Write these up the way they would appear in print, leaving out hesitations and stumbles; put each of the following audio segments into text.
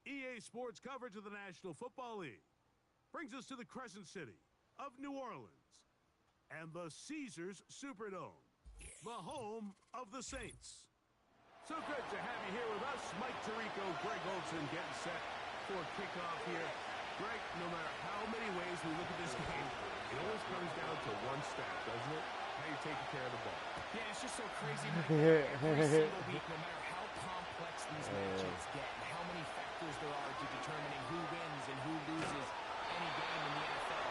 EA Sports coverage of the National Football League brings us to the Crescent City of New Orleans and the Caesars Superdome, the home of the Saints. So good to have you here with us. Mike Tirico, Greg Olson getting set for kickoff here. Greg, no matter how many ways we look at this game, it always comes down to one stat, doesn't it? How you taking care of the ball. Yeah, it's just so crazy, Mike. Every single week, no matter how complex these matchups get and how many factors there are to determining who wins and who loses any game in the NFL,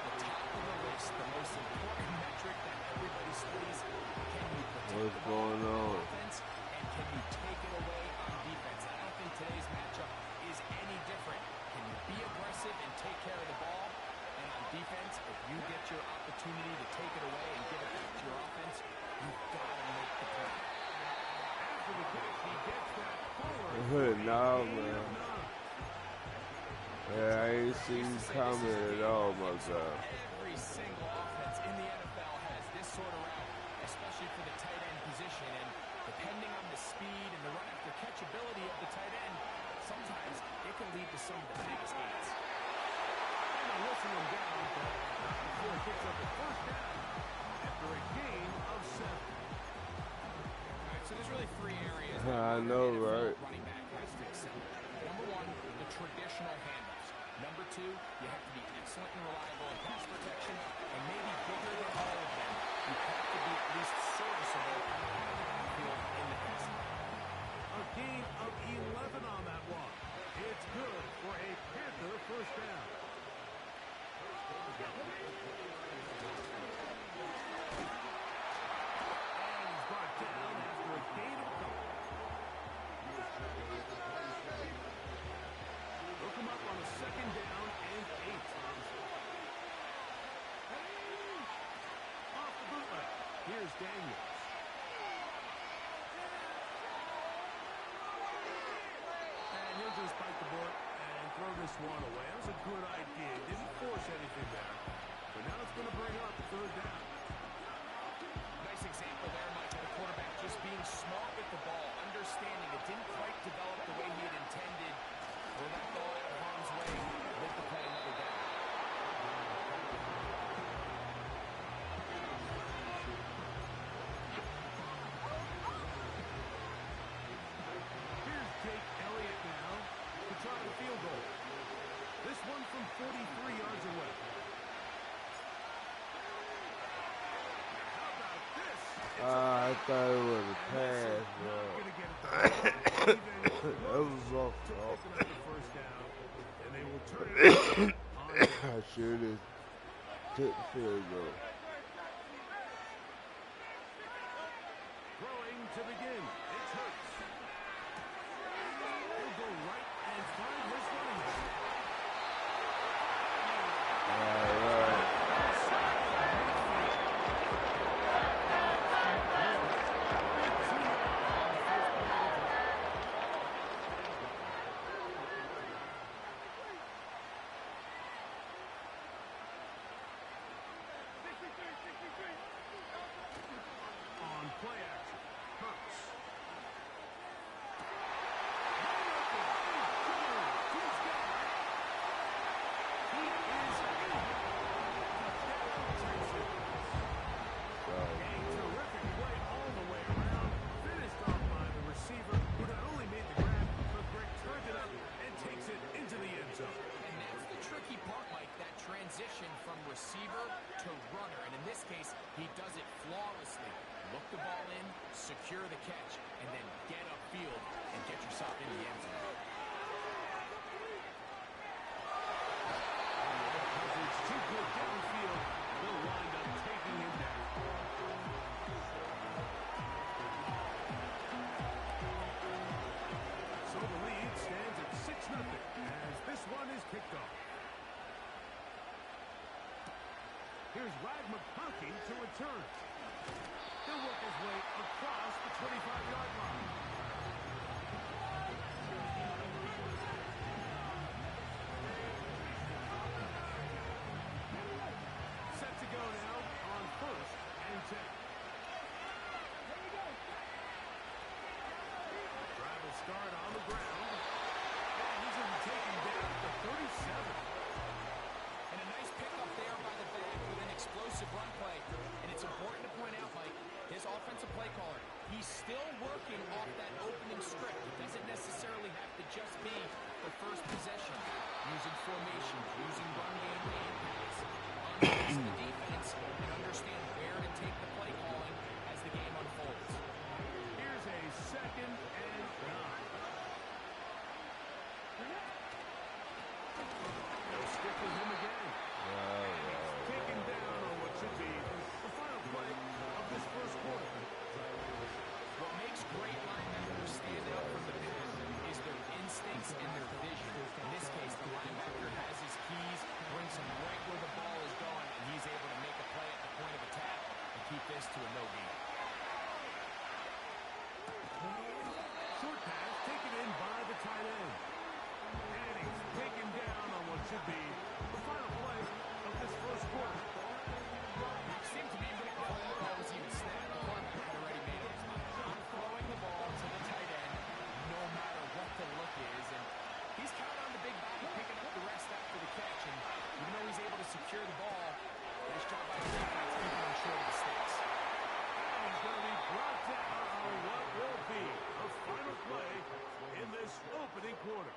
the top of the list, the most important metric that everybody studies, can you protect the ball on offense and can you take it away on defense? I don't think today's matchup is any different. Can you be aggressive and take care of the ball? And on defense, if you get your opportunity to take it away and give it back to your offense, you've got to make the play. After the catch, he gets that forward. No, man. Yeah, I ain't seen you coming at all, my God. Every single offense in the NFL has this sort of route, especially for the tight end position. And depending on the speed and the run after catch ability of the tight end, sometimes it can lead to some of the biggest gains. Whistle him down, but before he picks up the first down after a gain of 7. All right, so there's really 3 areas I know, right? Running back has to excel. Number 1, the traditional handoffs. Number 2, you have to be excellent and reliable in pass protection, and maybe bigger than all of them, you have to be at least serviceable out of the backfield in the passing game. A gain of 11 on that one. It's good for a Panther first down. And he's brought down after a gain of a couple. Look him up on a 2nd down and 8. Off the bootleg. Here's Daniels. And he'll just bite the bullet and throw this one away. That was a good idea. Didn't force anything there. But now it's going to bring up 3rd down. Nice example there, Mike, of the quarterback just being smart with the ball, understanding it didn't quite develop the way he had intended. Throw that ball out of harm's way, let the play another down. Here's Jake Elliott now to try the field goal. This one from 43 yards away. How about this? I thought it was a pass, bro. That was off. First down, and they will turn it on. I sure did. Took the field goal. Throwing to begin. It's Hurts. He'll go right and find his running back. All right. On play action, Hurts. Terrific play all the way around. Finished off by the receiver, who not only made the grab, but Greg turned it up and takes it into the end zone. And that's the tricky part, Mike, that transition from receiver to runner. And in this case, he does it flawlessly. Look the ball in, secure the catch, and then get upfield and get yourself in the end zone. Because it's too good downfield, they'll wind up taking him down. So the lead stands at 6-0 as this one is kicked off. Here's Rag McConkey to return. He'll work his way across the 25-yard line. Set to go now on 1st and 10. Drive will start on the ground. And he's going to be taken down at the 37. And a nice pickup there by the back with an explosive run play. And it's important to point out, Mike, his offensive play caller, he's still working off that opening script. It doesn't necessarily have to just be the first possession. Using formation, using run game and pass. Unleash the defense and understand where to take the play calling as the game unfolds. Here's a 2nd and 9. They'll stick with him again. Taken down on what should be the final play of this first quarter. What makes great linebackers stand out from the pack is their instincts and their vision. In this case, the linebacker has his keys, brings him right where the ball is going, and he's able to make a play at the point of attack and keep this to a no gain. Short pass taken in by the tight end. And he's taken down on what should be the final play of this first quarter. It seemed to be before the ball was even snapped. The quarterback had already made up his mind. I'm throwing the ball to the tight end no matter what the look is. And he's counting on the big body picking up the rest after the catch. And even though he's able to secure the ball, nice job by the defense keeping him short of the sticks. And he's going to be brought down on what will be a final play in this opening quarter.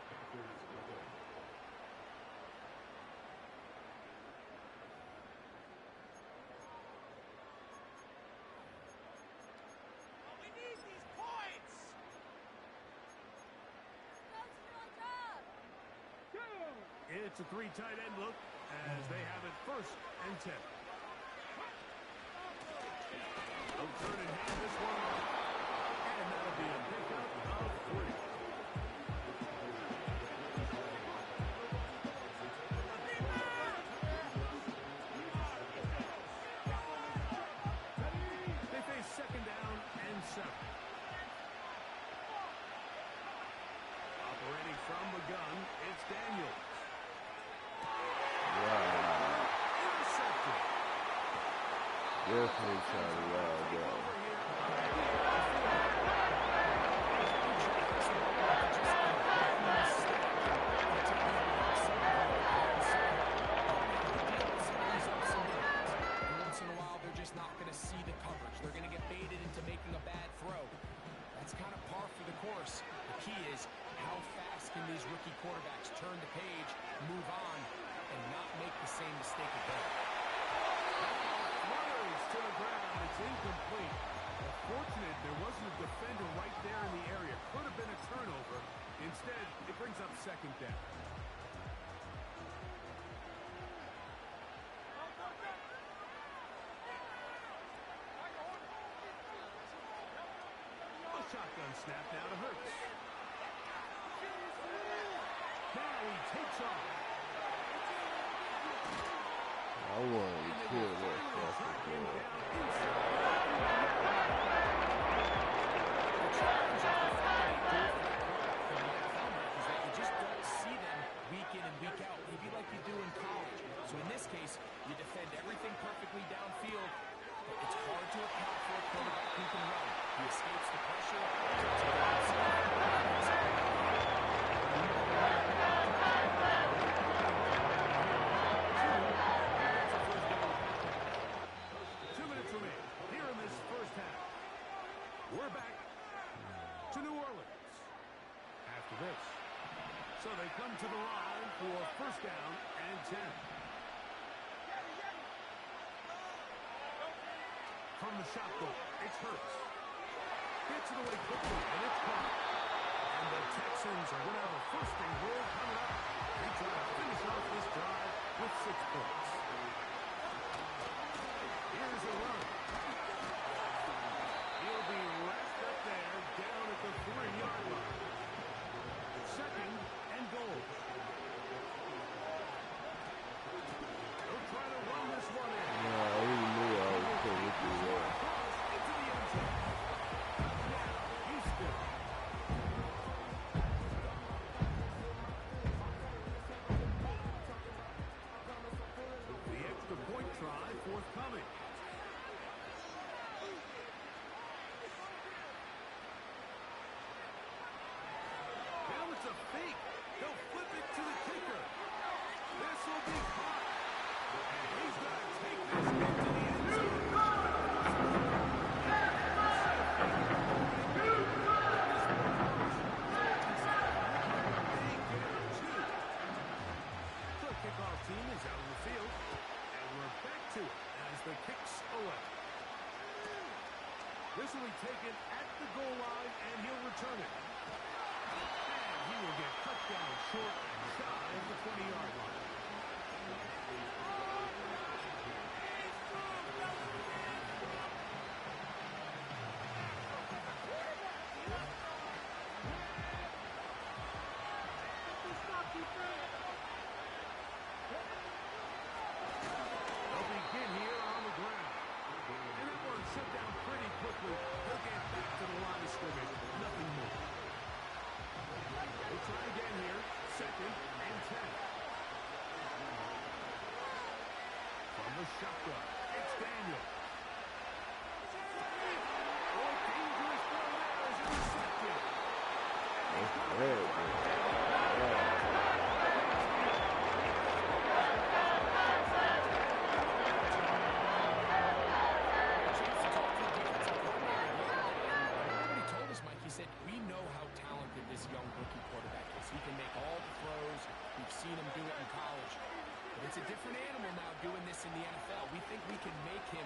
It's a 3 tight end look as they have it 1st and 10. They'll turn and hand this one off. And that'll be a pickup of 3. They face 2nd down and 7. Operating from the gun, it's Daniels. Definitely trying to ride that. Once in a while, they're just not going to see the coverage. They're going to get baited into making a bad throw. That's kind of par for the course. The key is how fast can these rookie quarterbacks turn the page, move on, and not make the same mistake again. To the ground, it's incomplete. Fortunate there wasn't a defender right there in the area. Could have been a turnover. Instead, it brings up 2nd down. A shotgun snap now to Hurts. Now he takes off. I wanted to kill that fucking girl. You just don't see them week in and week out, maybe like you do in college. So in this case, you defend everything perfectly downfield, but it's hard to account for a quarterback who can run. He escapes the pressure. We're back to New Orleans after this. So they come to the line for 1st down and 10. From the shotgun, it's Hurts. Gets it away quickly, and it's caught. And the Texans are going to have a 1st and goal coming up. They try to finish off this drive with 6 points. Here's a run. He'll be wrapped up there down at the 3-yard line. 2nd and goal. They'll try to run this one in. No, he knew I was going to do that. Into the end zone. Now he's still. The extra point try forthcoming. Now it's a fake. They'll flip it to the kicker. This will be caught. And he's going to take this into the end zone. They get 2. the kicks away. This will be taken at the goal line, and he'll return it. And he will get cut down short and shy of the 20-yard line. They'll begin here on the ground. And that one shut down pretty quickly. They'll get back to the line of scrimmage. Nothing more. We'll try again here. 2nd and 10. From the shotgun, it's Daniel. Oh, dangerous throw there is intercepted. Seen him do it in college. But it's a different animal now doing this in the NFL. We think we can make him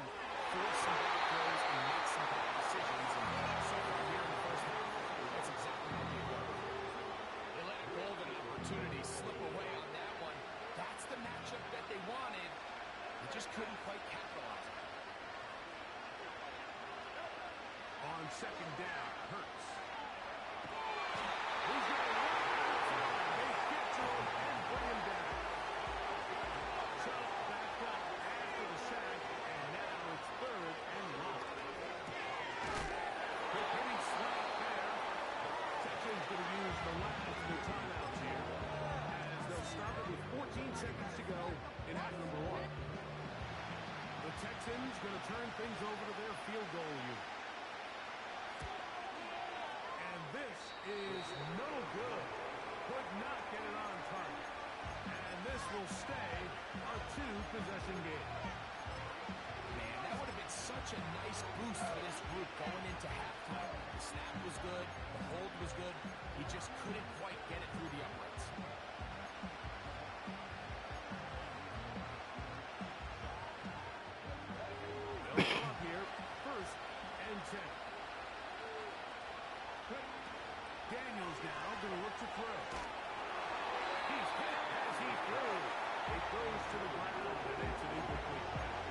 force some bad throws and make some bad decisions. And so far here in the first half, that's exactly what they do. They let a golden opportunity slip away on that one. That's the matchup that they wanted. They just couldn't quite capitalize. On 2nd down, Hurts. He's got a run. They get to him and bring him down. So back up after the sack, and now it's 3rd and long. Quick hitting slap there. Texans going to use the last of the timeouts here, as they'll stop it with 14 seconds to go in half number 1. The Texans going to turn things over to their field goal unit. And this is no good. Could not get it on target. And this will stay a 2-possession game. Man, that would have been such a nice boost for this group going into halftime. The snap was good. The hold was good. He just couldn't quite get it through the uprights. They'll come up here. 1st and 10. Daniels now going to look to throw. He's hit as he throws. It goes to the ground, and it's an incomplete pass.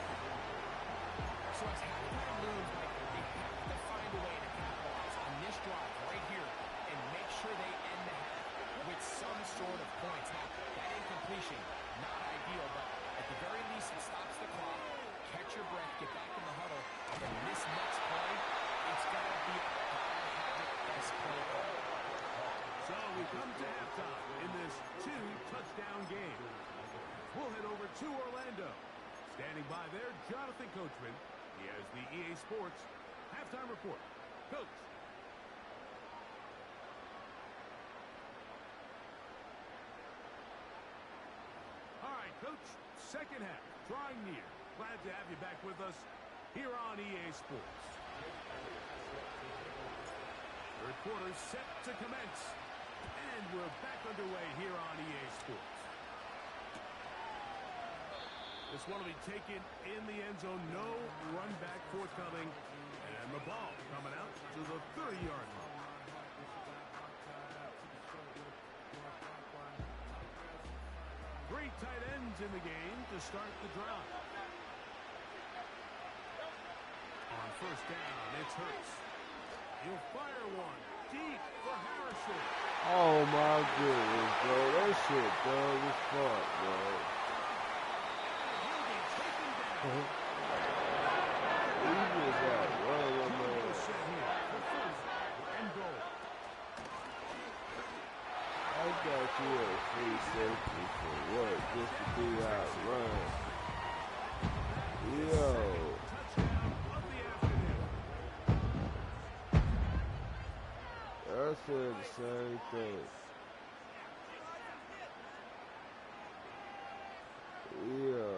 So as halftime looms, they have to find a way to capitalize on this drive right here and make sure they end the half with some sort of points. Now, that incompletion, not ideal, but at the very least it stops the clock. Catch your breath, get back in the huddle, and this next play, it's got to be a best play. So we come to halftime in this 2-touchdown game. We'll head over to Orlando. Standing by there, Jonathan Coachman. He has the EA Sports halftime report. Coach. All right, Coach. 2nd half, drawing near. Glad to have you back with us here on EA Sports. 3rd quarter set to commence. And we're back underway here on EA Sports. This one will be taken in the end zone. No run back forthcoming. And the ball coming out to the 30-yard line. Great tight ends in the game to start the drive. On 1st down, it's Hurts. He'll fire one deep for Harrison. Oh my goodness, bro. That shit dumb as fuck, bro. He'll be taken down. He just got run up, man. Set here for 1st and goal. I got you a free safety for what? Just to be out run. Yo. Touchdown of the afternoon. I said the same thing. Yo.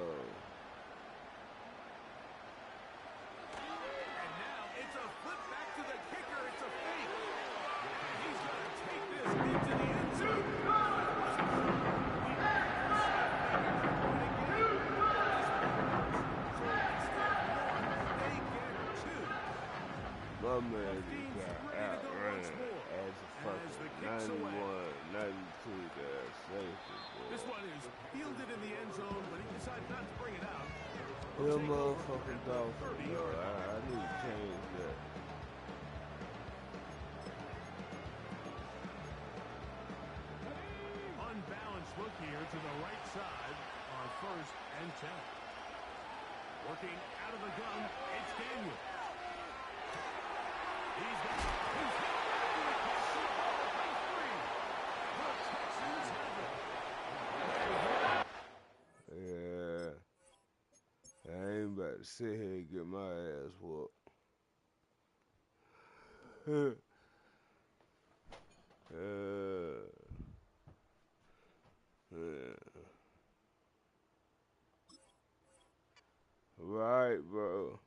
And now it's a flip back to the kicker. It's a fake. And he's going to take this into the end zone. So man just got outran as a fucking 91-92 there safety, boy. This one is fielded in the end zone, but he decided not to bring it out. Them motherfucking Dolphins, though. I need to change that. Unbalanced look here to the right side on 1st and 10. Working out of the gun, it's Daniel. He's got free. The Texans have it. Yeah. I ain't about to sit here and get my ass whooped. Right, bro.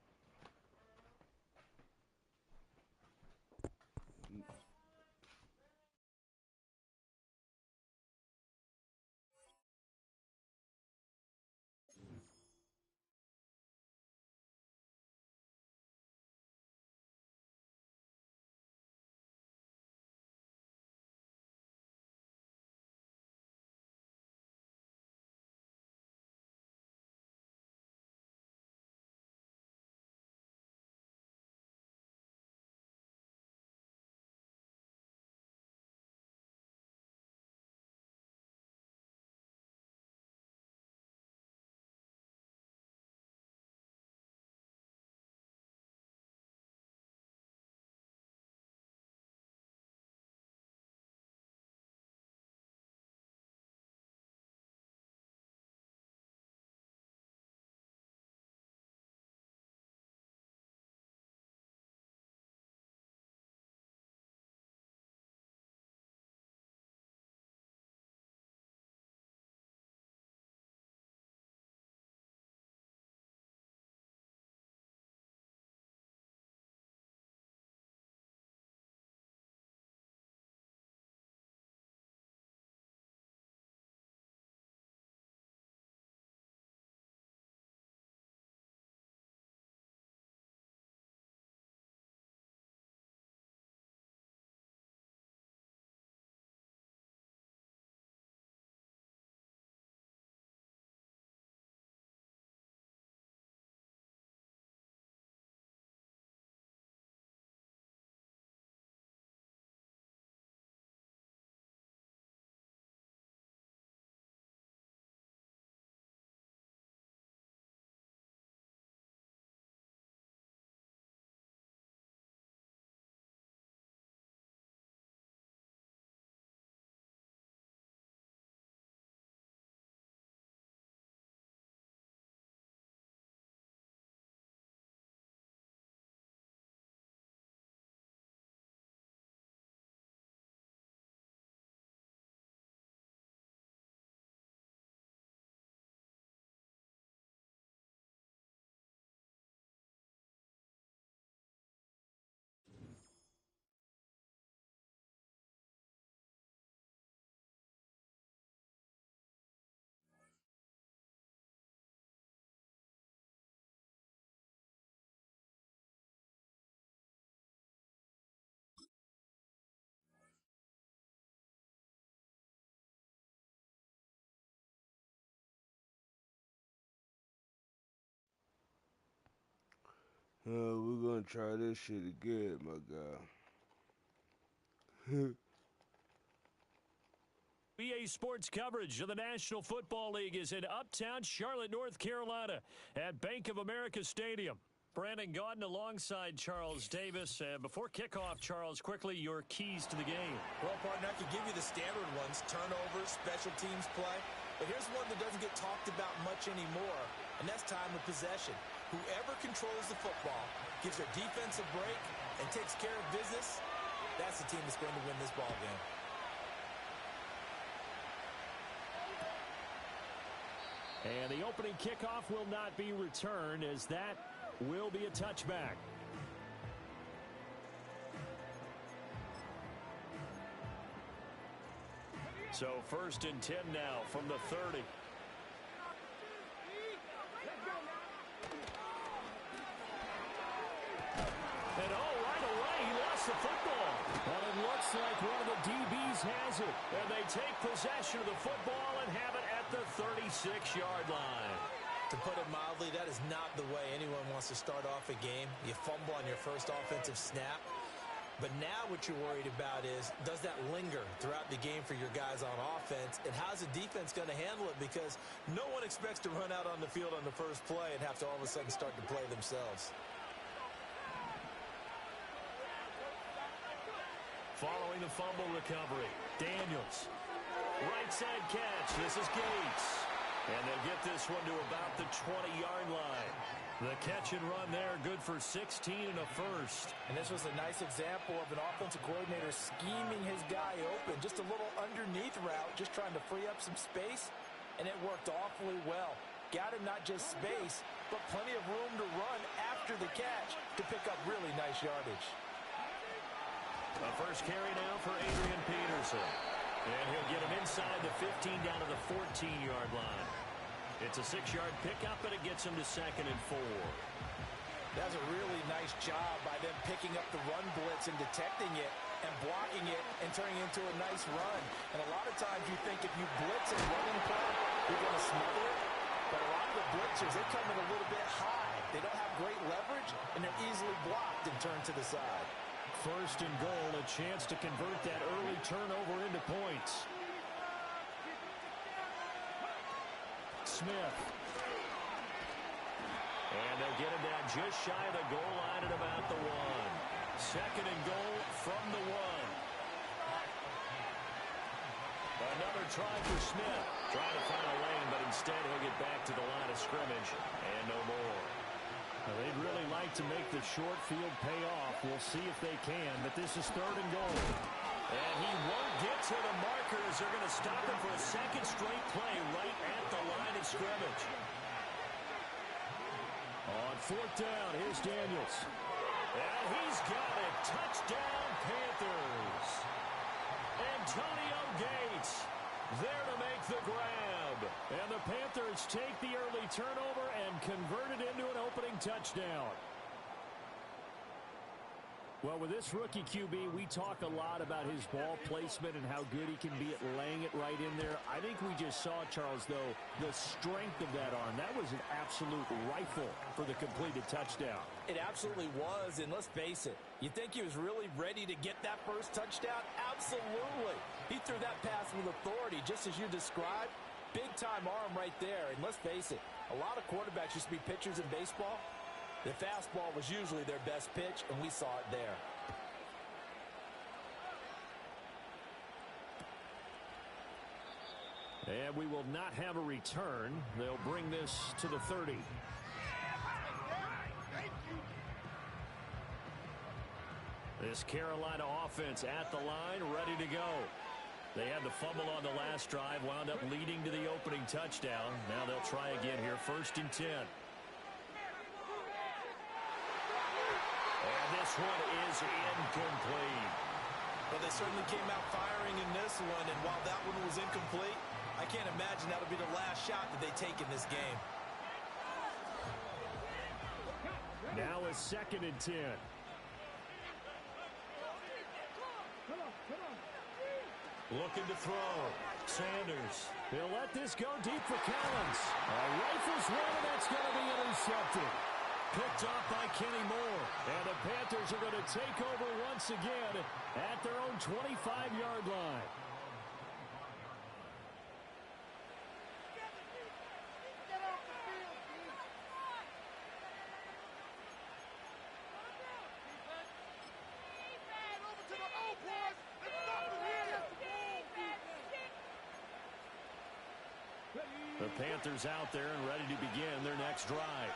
We're gonna try this shit again, my guy. EA Sports coverage of the National Football League is in uptown Charlotte, North Carolina at Bank of America Stadium. Brandon Gaudin alongside Charles Davis. Before kickoff, Charles, quickly your keys to the game. Well, partner, I could give you the standard ones, turnovers, special teams play. But here's one that doesn't get talked about much anymore, and that's time of possession. Whoever controls the football, gives their defense a break, and takes care of business, that's the team that's going to win this ball game. And the opening kickoff will not be returned, as that will be a touchback. So 1st and 10 now from the 30. And right away, Looks like one of the DBs has it. And they take possession of the football and have it at the 36-yard line. To put it mildly, that is not the way anyone wants to start off a game. You fumble on your first offensive snap. But now what you're worried about is, does that linger throughout the game for your guys on offense? And how's the defense going to handle it? Because no one expects to run out on the field on the first play and have to all of a sudden start to play themselves. Following the fumble recovery, Daniels. Right side catch. This is Gates. And they'll get this one to about the 20-yard line. The catch and run there, good for 16 and a first. And this was a nice example of an offensive coordinator scheming his guy open. Just a little underneath route, just trying to free up some space. And it worked awfully well. Got him not just space, but plenty of room to run after the catch to pick up really nice yardage. A first carry now for Adrian Peterson. And he'll get him inside the 15 down to the 14-yard line. It's a 6-yard pickup, and it gets him to 2nd and 4. That's a really nice job by them picking up the run blitz and detecting it and blocking it and turning it into a nice run. And a lot of times you think if you blitz and run in play, you're going to smother it. But a lot of the blitzers, they come in a little bit high. They don't have great leverage, and they're easily blocked and turned to the side. First and goal, a chance to convert that early turnover into points. Smith. And they'll get him down just shy of the goal line at about the 1. 2nd and goal from the 1. Another try for Smith. Trying to find a lane, but instead he'll get back to the line of scrimmage. And no more. Well, they'd really like to make the short field pay off. We'll see if they can, but this is 3rd and goal. And he won't get to the markers. They're going to stop him for a second straight play right at the line of scrimmage. On 4th down, here's Daniels. And he's got it. Touchdown, Panthers. Antonio Gates there to make the grab. And the Panthers take the early turnover and convert it into an opening touchdown. Well, with this rookie QB, we talk a lot about his ball placement and how good he can be at laying it right in there. I think we just saw, Charles, though, the strength of that arm. That was an absolute rifle for the completed touchdown. It absolutely was, and let's face it, you think he was really ready to get that first touchdown? Absolutely. He threw that pass with authority, just as you described. Big-time arm right there, and let's face it, a lot of quarterbacks used to be pitchers in baseball. The fastball was usually their best pitch, and we saw it there. And we will not have a return. They'll bring this to the 30. This Carolina offense at the line, ready to go. They had the fumble on the last drive, wound up leading to the opening touchdown. Now they'll try again here, 1st and 10. And this one is incomplete. Well, they certainly came out firing in this one, and while that one was incomplete, I can't imagine that'll be the last shot that they take in this game. Now a 2nd and 10. Looking to throw. Sanders. He'll let this go deep for Collins. Rifles one, and that's going to be intercepted. Picked off by Kenny Moore. And the Panthers are going to take over once again at their own 25-yard line. The Panthers out there and ready to begin their next drive.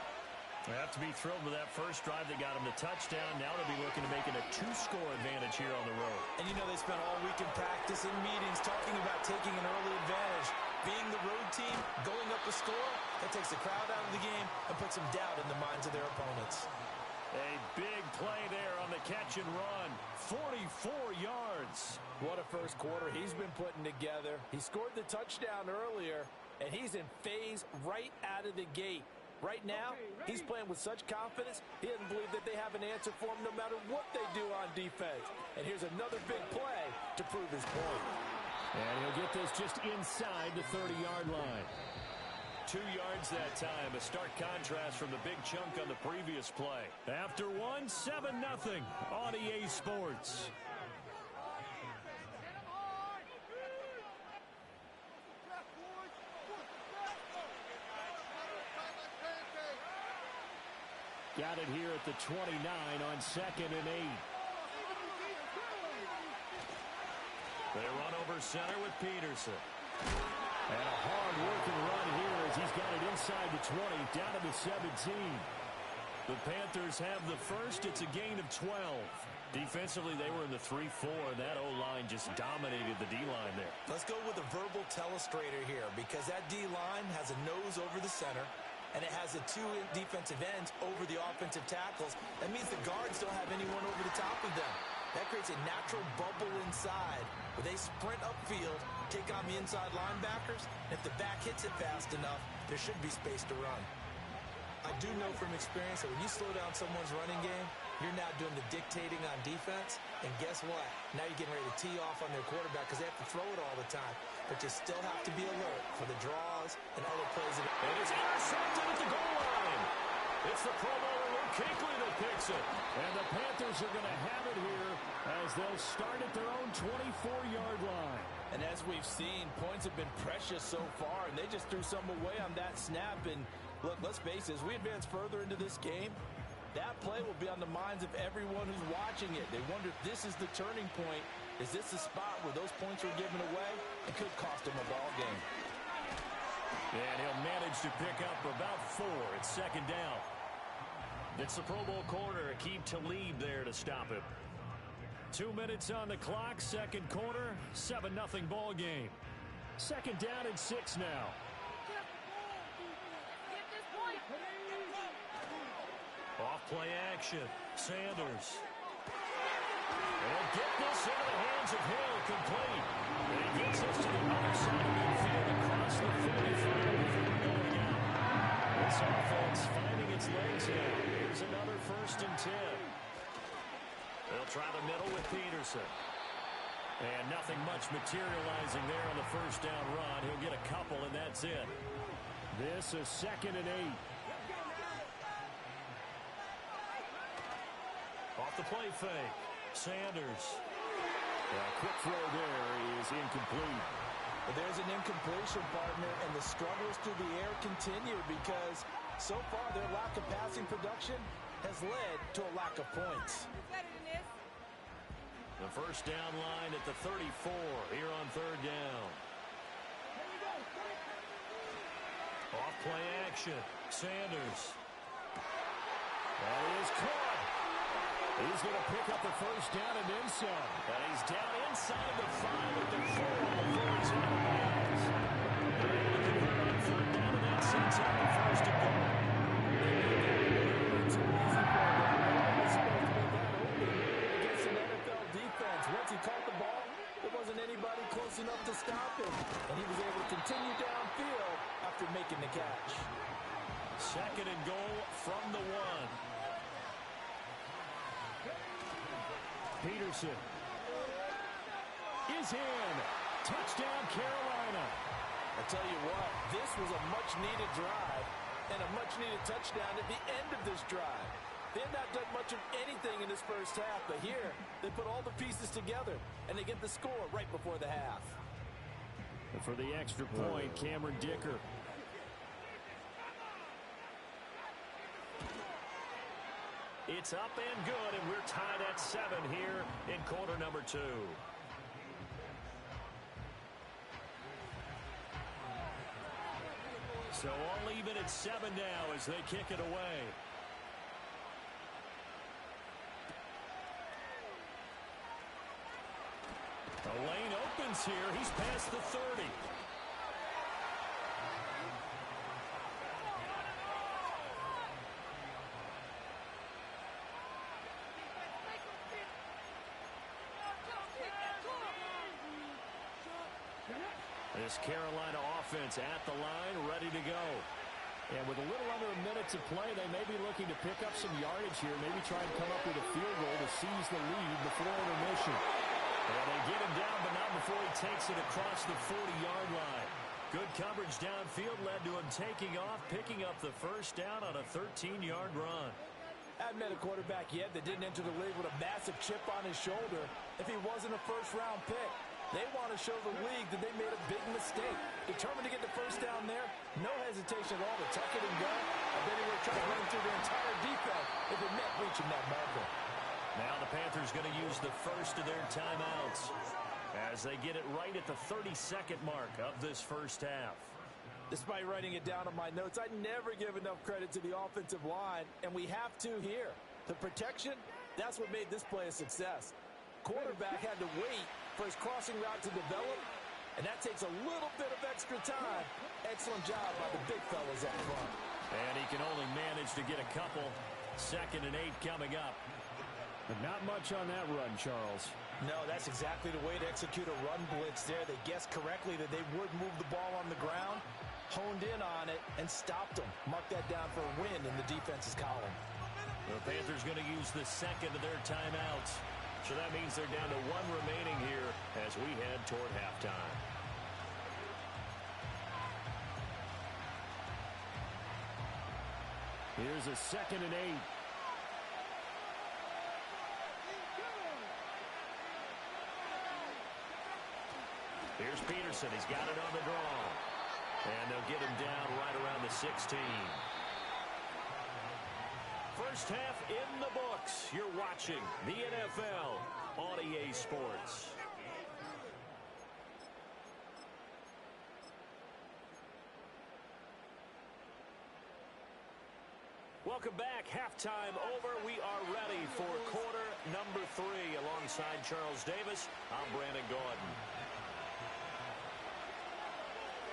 They have to be thrilled with that first drive that got them the touchdown. Now they'll be looking to make it a 2-score advantage here on the road. And you know they spent all week in practice and meetings talking about taking an early advantage. Being the road team, going up the score, that takes the crowd out of the game and puts some doubt in the minds of their opponents. A big play there on the catch and run. 44 yards. What a first quarter he's been putting together. He scored the touchdown earlier, and he's in phase right out of the gate. Right now, he's playing with such confidence, he doesn't believe that they have an answer for him no matter what they do on defense. And here's another big play to prove his point. And he'll get this just inside the 30-yard line. 2 yards that time, a stark contrast from the big chunk on the previous play. After one, 7-0 on EA Sports. Got it here at the 29 on 2nd and 8. They run over center with Peterson. And a hard-working run here as he's got it inside the 20, down to the 17. The Panthers have the first. It's a gain of 12. Defensively, they were in the 3-4, and that O-line just dominated the D-line there. Let's go with a verbal telestrator here because that D-line has a nose over the center, and it has the 2 defensive ends over the offensive tackles. That means the guards don't have anyone over the top of them. That creates a natural bubble inside where they sprint upfield, take on the inside linebackers, and if the back hits it fast enough, there should be space to run. I do know from experience that when you slow down someone's running game, you're now doing the dictating on defense, and guess what? Now you're getting ready to tee off on their quarterback because they have to throw it all the time. But you still have to be alert for the draws and other plays. And it's intercepted at the goal line. It's the Pro Bowler Luke Kuechly that picks it. And the Panthers are going to have it here as they'll start at their own 24-yard line. And as we've seen, points have been precious so far, and they just threw some away on that snap. And look, let's face it, as we advance further into this game, that play will be on the minds of everyone who's watching it. They wonder if this is the turning point. Is this the spot where those points were given away? It could cost them a ball game. And he'll manage to pick up about 4. It's 2nd down. It's the Pro Bowl corner, Aqib Talib there to stop him. 2 minutes on the clock, 2nd quarter, 7-0 ball game. 2nd down and 6 now. Off play action, Sanders. They'll get this into the hands of Hill, complete. And he gets us to the other side of midfield across the 45 before going out. This offense finding its legs now. Here's another 1st and 10. They'll try the middle with Peterson. And nothing much materializing there on the 1st down run. He'll get a couple, and that's it. This is 2nd and 8. Off the play fake. Sanders. A quick throw there is incomplete. Well, there's an incompletion, partner, and the struggles through the air continue because so far their lack of passing production has led to a lack of points. The 1st down line at the 34 here on 3rd down. Off play action. Sanders. That is caught. He's going to pick up the 1st down and then some. And he's down inside the 5 at the 4 before he's out of bounds. They're able to convert on 3rd down, and that sets up the 1st and goal. It's an easy play down. He's supposed to be that open against an NFL defense. Once he caught the ball, there wasn't anybody close enough to stop him. And he was able to continue downfield after making the catch. 2nd and goal from the 1. Peterson is in. Touchdown, Carolina. I tell you what, this was a much-needed drive and a much-needed touchdown at the end of this drive. They have not done much of anything in this 1st half, but here they put all the pieces together, and they get the score right before the half. And for the extra point, Cameron Dicker. It's up and good, and we're tied at 7 here in quarter number 2. So all even at 7 now as they kick it away. The lane opens here. He's past the 30. This Carolina offense at the line, ready to go. And with a little under a minute to play, they may be looking to pick up some yardage here, maybe try and come up with a field goal to seize the lead before intermission. And they get him down, but not before he takes it across the 40-yard line. Good coverage downfield led to him taking off, picking up the first down on a 13-yard run. I've met a quarterback yet that didn't enter the league with a massive chip on his shoulder if he wasn't a first-round pick. They want to show the league that they made a big mistake. Determined to get the first down there, no hesitation at all to tuck it and go. I bet he would try to run through the entire defense if it meant reaching that marker. Now the Panthers going to use the first of their timeouts as they get it right at the 32nd mark of this first half. Despite writing it down on my notes, I never give enough credit to the offensive line, and we have to here. The protection, that's what made this play a success. Quarterback had to wait for his crossing route to develop, and that takes a little bit of extra time. Excellent job by the big fellas up front. And he can only manage to get a couple. 2nd and 8 coming up. But not much on that run, Charles. No, that's exactly the way to execute a run blitz there. They guessed correctly that they would move the ball on the ground, honed in on it, and stopped them. Mark that down for a win in the defense's column. The Panthers going to use the second of their timeouts. So that means they're down to 1 remaining here as we head toward halftime. Here's a 2nd and 8. Here's Peterson. He's got it on the draw. And they'll get him down right around the 16. First half in the books. You're watching the NFL on EA Sports. Welcome back. Halftime over. We are ready for quarter number 3. Alongside Charles Davis, I'm Brandon Gaudin.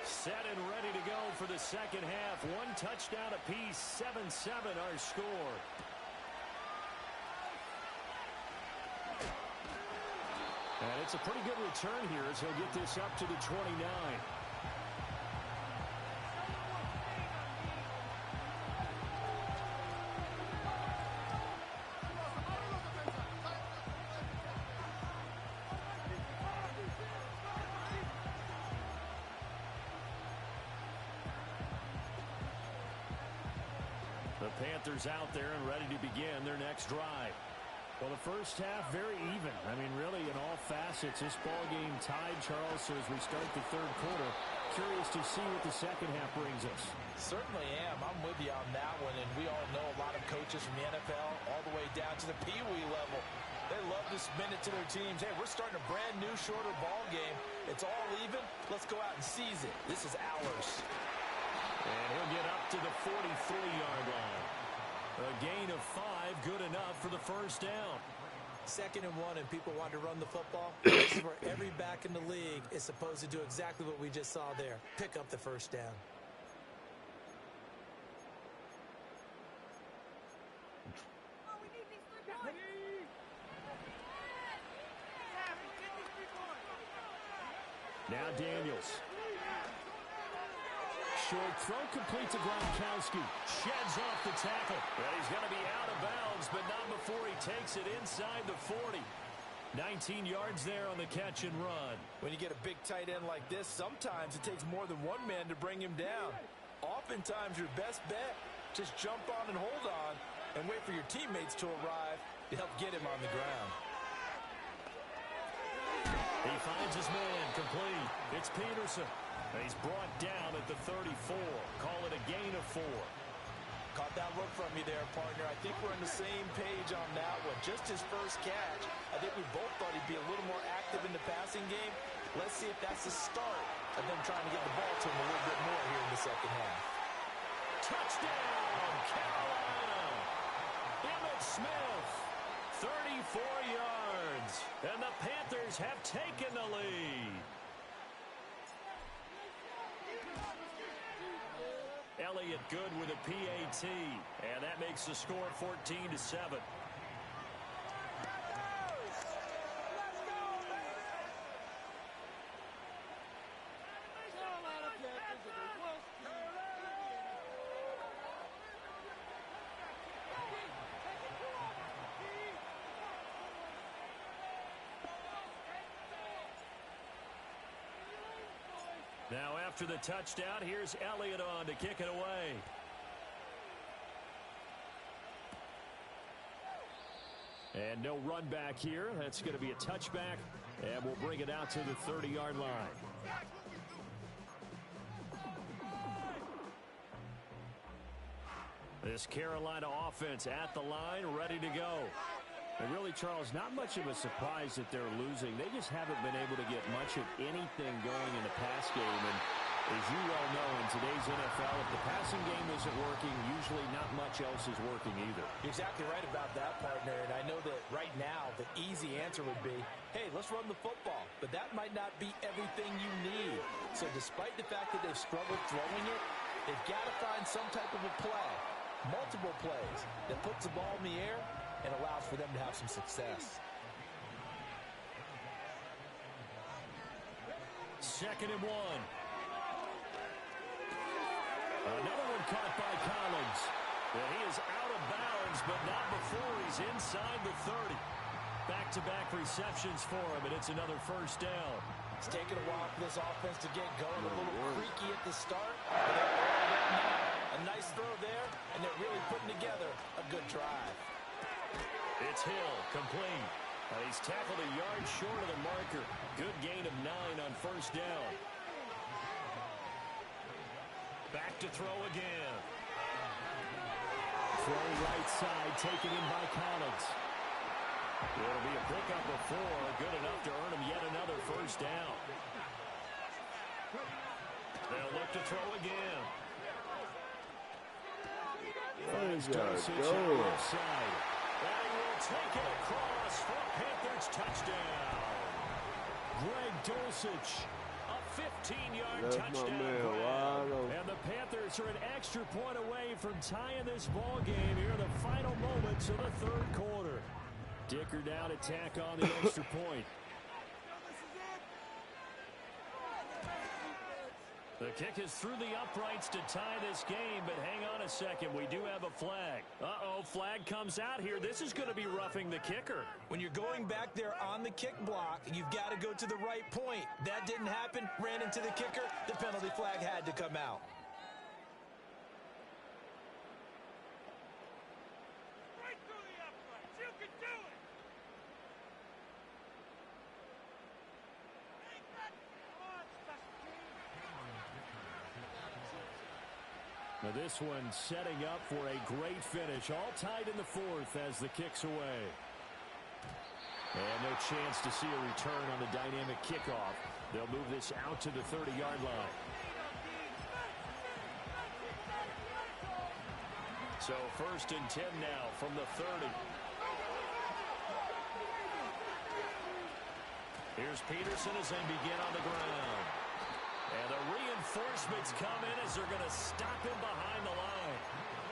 Set and ready to go for the second half. 1 touchdown apiece, 7-7 our score. And it's a pretty good return here as he'll get this up to the 29. The Panthers out there and ready to begin their next drive. Well, the first half, very even. I mean, really, in all facets, this ball game tied, Charles. So as we start the third quarter, curious to see what the second half brings us. Certainly am. I'm with you on that one. And we all know a lot of coaches from the NFL all the way down to the Pee Wee level. They love to spin it to their teams. Hey, we're starting a brand new, shorter ball game. It's all even. Let's go out and seize it. This is ours. And he'll get up to the 43-yard line. A gain of 5, good enough for the first down. 2nd and 1, and people want to run the football. This is where every back in the league is supposed to do exactly what we just saw there. Pick up the first down. Now Daniels. Short throw complete to Gronkowski. Sheds off the tackle. And he's going to be out of bounds, but not before he takes it inside the 40. 19 yards there on the catch and run. When you get a big tight end like this, sometimes it takes more than one man to bring him down. Oftentimes, your best bet, just jump on and hold on and wait for your teammates to arrive to help get him on the ground. He finds his man complete. It's Peterson. He's brought down at the 34. Call it a gain of 4. Caught that look from you there, partner. I think we're on the same page on that one. Just his first catch. I think we both thought he'd be a little more active in the passing game. Let's see if that's the start of them trying to get the ball to him a little bit more here in the second half. Touchdown, Carolina. Emmitt Smith, 34 yards. And the Panthers have taken the lead. Elliott good with a PAT, and that makes the score 14-7. Now after the touchdown, here's Elliott on to kick it away. And no run back here. That's going to be a touchback, and we'll bring it out to the 30-yard line. This Carolina offense at the line, ready to go. And really, Charles, not much of a surprise that they're losing. They just haven't been able to get much of anything going in the pass game. And as you well know, in today's NFL, if the passing game isn't working, usually not much else is working either. You're exactly right about that, partner. And I know that right now the easy answer would be, hey, let's run the football. But that might not be everything you need. So despite the fact that they've struggled throwing it, they've got to find some type of a play, multiple plays, that puts the ball in the air and allows for them to have some success. 2nd and 1. Another one caught by Collins. And he is out of bounds, but not before he's inside the 30. Back-to-back receptions for him, and it's another first down. It's taken a while for this offense to get going, a little creaky at the start. But they're all right now. A nice throw there, and they're really putting together a good drive. It's Hill, complete. He's tackled a yard short of the marker. Good gain of 9 on first down. Back to throw again. Throw right side, taken in by Collins. It'll be a pickup of 4, good enough to earn him yet another first down. They'll look to throw again. Finds Dulcich on the left side. And he will take it across for a Panthers touchdown. Greg Dulcich, a 15-yard touchdown grab. And the Panthers are an extra point away from tying this ball game here in the final moments of the third quarter. Dicker down to tack on the extra point. The kick is through the uprights to tie this game, but hang on a second. We do have a flag. Uh-oh, flag comes out here. This is going to be roughing the kicker. When you're going back there on the kick block, you've got to go to the right point. That didn't happen. Ran into the kicker. The penalty flag had to come out. Right through the uprights. You can do it. Now this one setting up for a great finish. All tied in the 4th as the kick's away. And no chance to see a return on the dynamic kickoff. They'll move this out to the 30-yard line. So 1st and 10 now from the 30. Here's Peterson as they begin on the ground. And the reinforcements come in as they're going to stop him behind the line.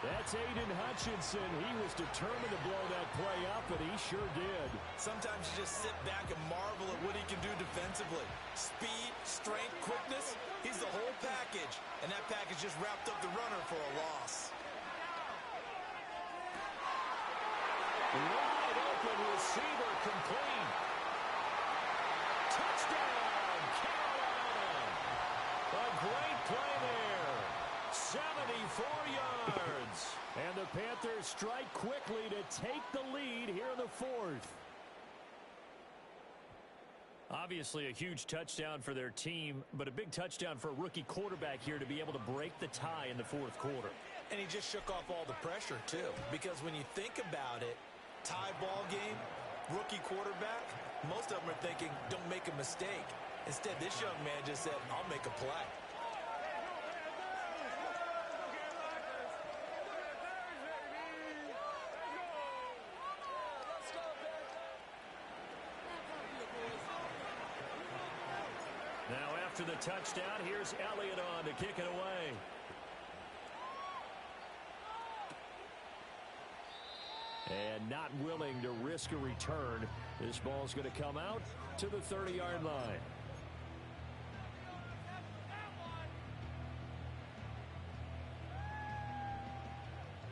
That's Aiden Hutchinson. He was determined to blow that play up, and he sure did. Sometimes you just sit back and marvel at what he can do defensively. Speed, strength, quickness, he's the whole package. And that package just wrapped up the runner for a loss. Wide open receiver complete. Touchdown, Carolina. A great play there. 74 yards. And the Panthers strike quickly to take the lead here in the 4th. Obviously a huge touchdown for their team, but a big touchdown for a rookie quarterback here to be able to break the tie in the 4th quarter. And he just shook off all the pressure, too. Because when you think about it, tie ball game, rookie quarterback, most of them are thinking, don't make a mistake. Instead, this young man just said, I'll make a play. Now after the touchdown, here's Elliott on to kick it away. And not willing to risk a return. This ball's going to come out to the 30-yard line.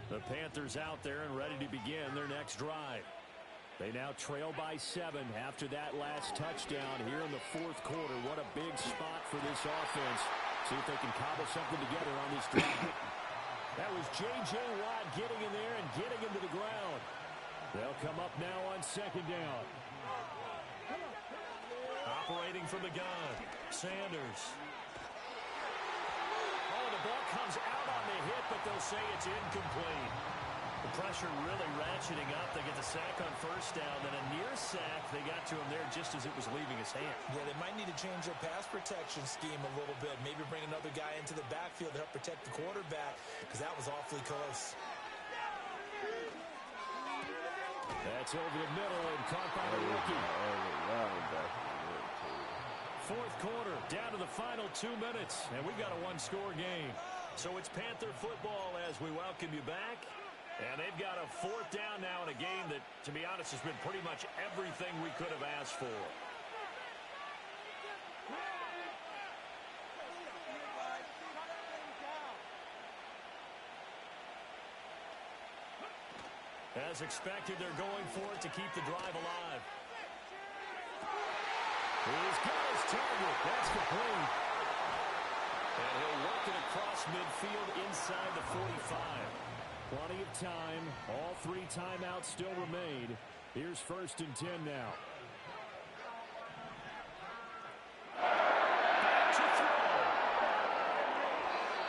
The Panthers out there and ready to begin their next drive. They now trail by 7 after that last touchdown here in the fourth quarter. What a big spot for this offense. See if they can cobble something together on this drive. That was J.J. Watt getting in there and getting him to the ground. They'll come up now on second down. Operating from the gun, Sanders. Oh, the ball comes out on the hit, but they'll say it's incomplete. The pressure really ratcheting up. They get the sack on first down, then a near sack. They got to him there just as it was leaving his hand. Yeah, they might need to change their pass protection scheme a little bit. Maybe bring another guy into the backfield to help protect the quarterback, because that was awfully close. That's over the middle and caught by the rookie. Fourth quarter, down to the final 2 minutes, and we got a one-score game. So it's Panther football as we welcome you back. And they've got a fourth down now in a game that, to be honest, has been pretty much everything we could have asked for. As expected, they're going for it to keep the drive alive. He's got his target. That's complete. And he'll work it across midfield inside the 45. Plenty of time. All 3 timeouts still remain. Here's 1st and 10 now. Back to throw.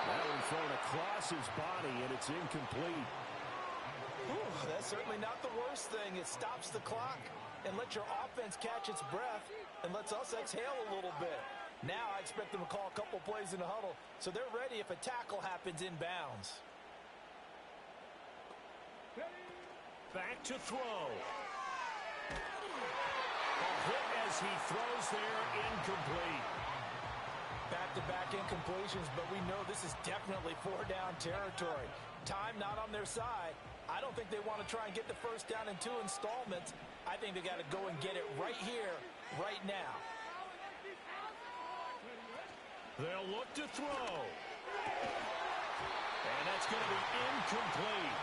That one thrown across his body, and it's incomplete. Ooh, that's certainly not the worst thing. It stops the clock and lets your offense catch its breath and lets us exhale a little bit. Now I expect them to call a couple plays in the huddle so they're ready if a tackle happens inbounds. Back to throw. A hit as he throws there, incomplete. Back-to-back incompletions, but we know this is definitely 4-down territory. Time not on their side. I don't think they want to try and get the first down in 2 installments. I think they got to go and get it right here, right now. They'll look to throw. And that's going to be incomplete.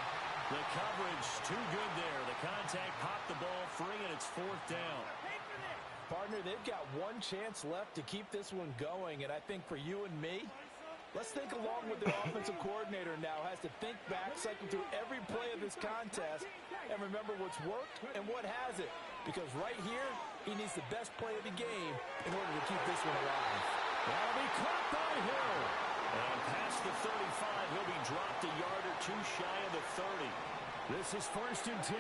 The coverage too good there. The contact popped the ball free, and it's 4th down. Partner, they've got one chance left to keep this one going, and I think for you and me, let's think along with their offensive coordinator now. Has to think back, cycle through every play of this contest, and remember what's worked and what hasn't. Because right here, he needs the best play of the game in order to keep this one alive. That'll be caught by Hill. And past the 35, he'll be dropped a yard or 2 shy of the 30. This is 1st and 10.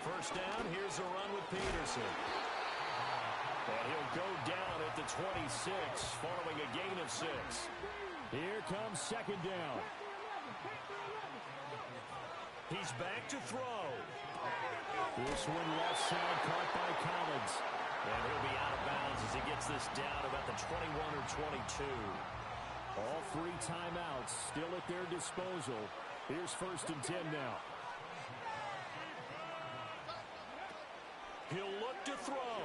First down, here's a run with Peterson. And he'll go down at the 26, following a gain of 6. Here comes 2nd down. He's back to throw. This one left side caught by Collins. And he'll be out of bounds as he gets this down about the 21 or 22. All 3 timeouts still at their disposal. Here's 1st and 10 now. He'll look to throw.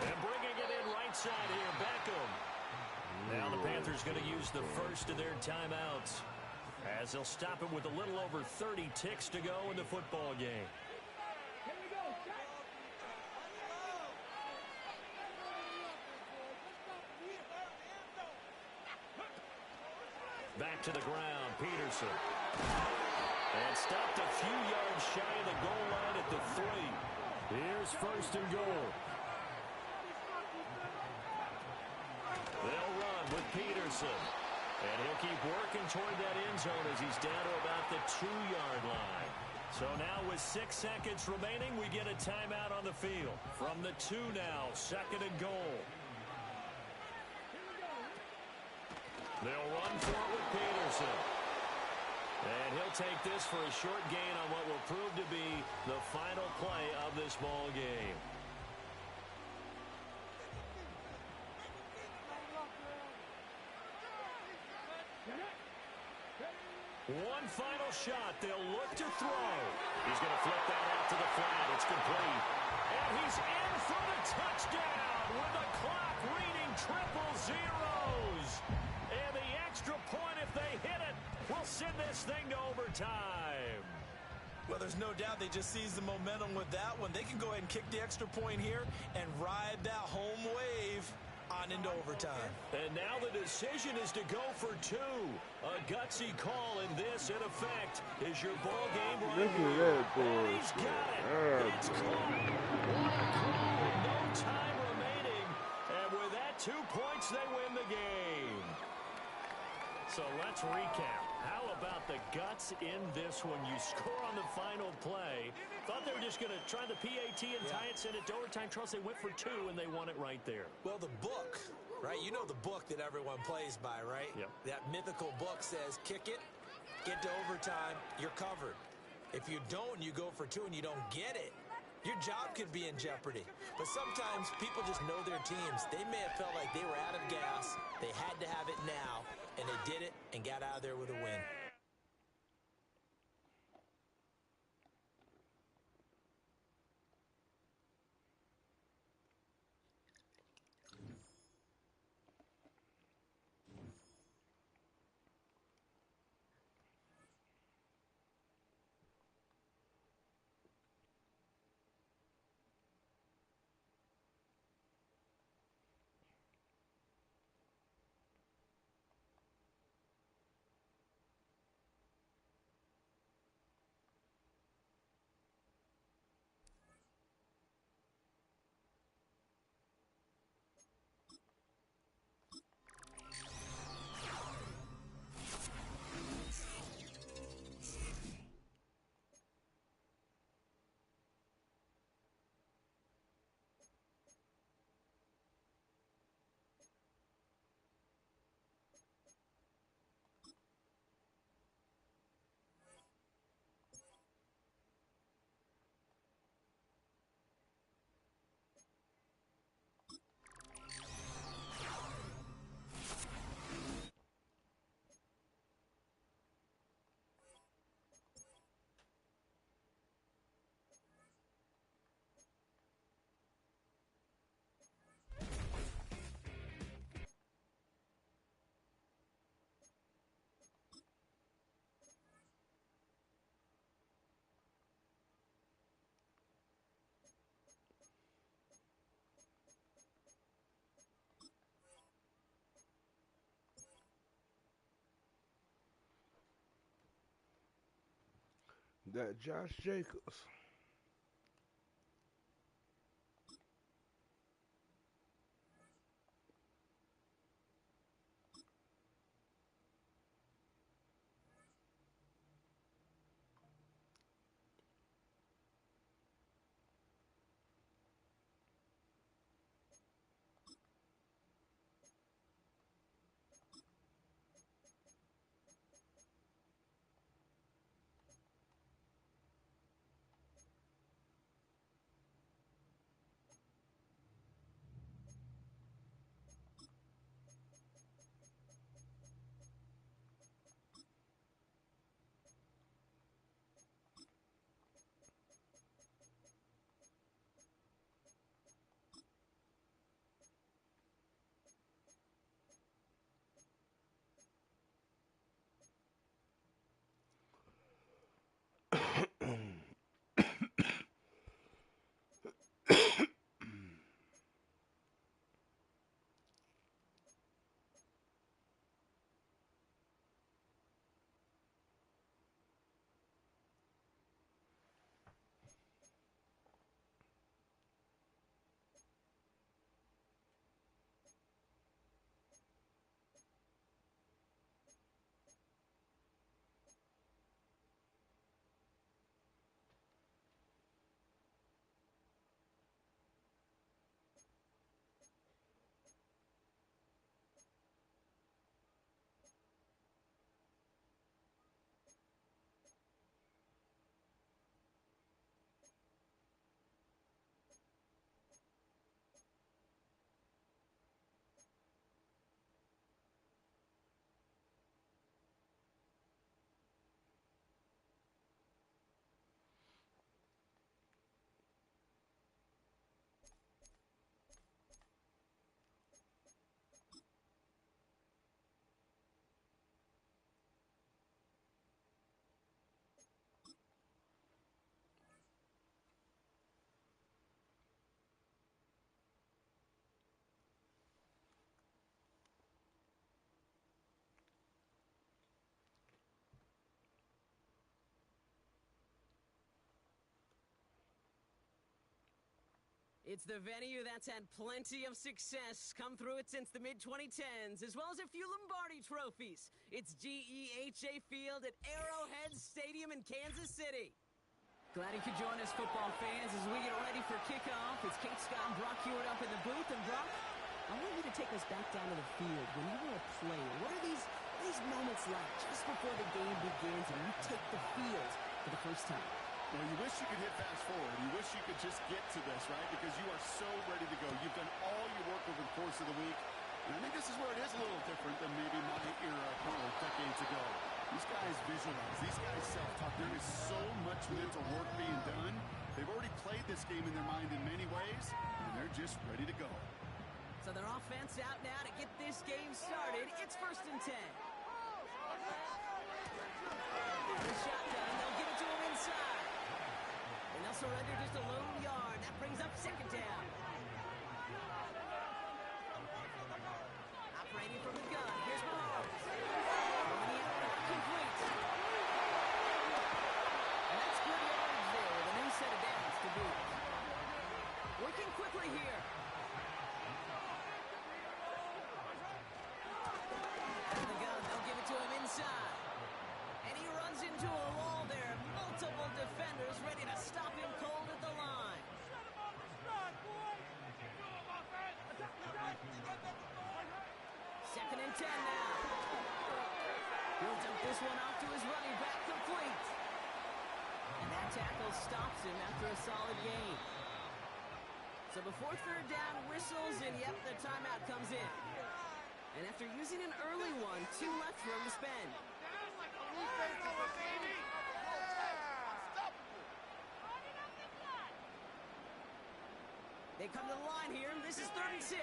And bringing it in right side here, Beckham. Now the Panthers going to use the first of their timeouts as they'll stop him with a little over 30 ticks to go in the football game. Back to the ground, Peterson. And stopped a few yards shy of the goal line at the 3. Here's 1st and goal. They'll run with Peterson. And he'll keep working toward that end zone as he's down to about the 2-yard line. So now with 6 seconds remaining, we get a timeout on the field. From the 2 now, 2nd and goal. They'll run for it with Peterson. And he'll take this for a short gain on what will prove to be the final play of this ball game. One final shot. They'll look to throw. He's going to flip that out to the flat. It's complete. And he's in for the touchdown with the clock reading 000. And the extra point, if they hit it, will send this thing to overtime. Well, there's no doubt they just seized the momentum with that one. They can go ahead and kick the extra point here and ride that home wave on into overtime. And now the decision is to go for two. A gutsy call in this, in effect, is your ball game right Look at here. that boy. And he's got it. It's caught. What a call with no time remaining. And with that 2 points, they win the game. So let's recap. How about the guts in this one? You score on the final play. Thought they were just going to try the PAT and tie it, send it to overtime. Charles, they went for two, and they won it right there. Well, the book, right? You know the book that everyone plays by, right? Yep. That mythical book says, kick it, get to overtime, you're covered. If you don't, you go for two and you don't get it, your job could be in jeopardy. But sometimes people just know their teams. They may have felt like they were out of gas. They had to have it now, and they did it and got out of there with a win. That Josh Jacobs. It's the venue that's had plenty of success come through it since the mid-2010s, as well as a few Lombardi trophies. It's GEHA Field at Arrowhead Stadium in Kansas City. Glad you could join us, football fans, as we get ready for kickoff. It's Kate Scott and Brock Hewitt up in the booth. And Brock, I want you to take us back down to the field. When you were a player, what are these moments like just before the game begins and you take the field for the first time? Well, you wish you could hit fast forward. You wish you could just get to this, right? Because you are so ready to go. You've done all your work over the course of the week. And I think this is where it is a little different than maybe my era a couple of decades ago. These guys visualize. These guys self-talk. There is so much mental work being done. They've already played this game in their mind in many ways, and they're just ready to go. So their offense out now to get this game started. It's 1st and 10. The shotgun, they'll give it to him inside. And they'll surrender just a lone yard. That brings up 2nd down. Operating from the gun. Here's Mahomes. Complete. And that's good yards there with a new set of downs to boot. Working quickly here. Out of the gun, they'll give it to him inside. And he runs into a wall there. Multiple defenders ready to stop him cold at the line. Shut him on the stride, boy! Do him, offense! 2nd and 10 now. He'll dump this one off to his running back, complete. And that tackle stops him after a solid gain. So before 3rd down whistles, and yep, the timeout comes in. And after using an early one, 2 left for him to spend. They come to the line here. This is 3rd and 6.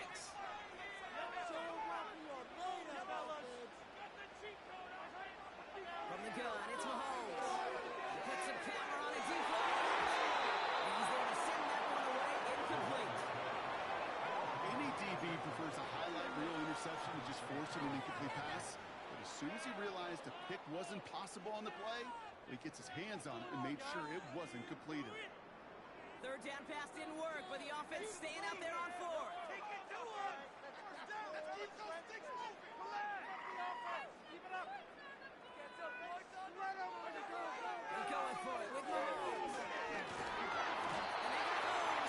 From the gun, it's Mahomes. He puts some camera on a deep line. And he's there to send that one away, incomplete. Any DB prefers a highlight reel interception to just forcing an incomplete pass. But as soon as he realized a pick wasn't possible on the play, he gets his hands on it and made sure it wasn't completed. 3rd down pass didn't work, but the offense staying out there on 4th. Take it to him! First down! Let's keep those sticks moving! Relax! Keep it up! Gets up, boys! Let him They're going for it with Mahomes. And they got home.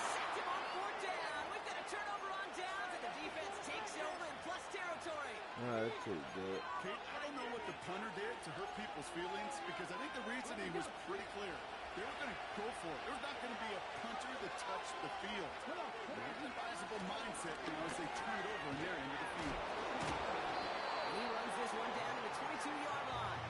Sacked him on 4th down. We've got a turnover on downs, and the defense takes over in plus territory. That's pretty good. Kate, I don't know what the punter did to hurt people's feelings because I think the reasoning was pretty clear. They were going to go for it. There's not going to be a punter that touched the field. There's an advisable mindset, as they turn it over in their end of the field. And he runs this one down to the 22-yard line.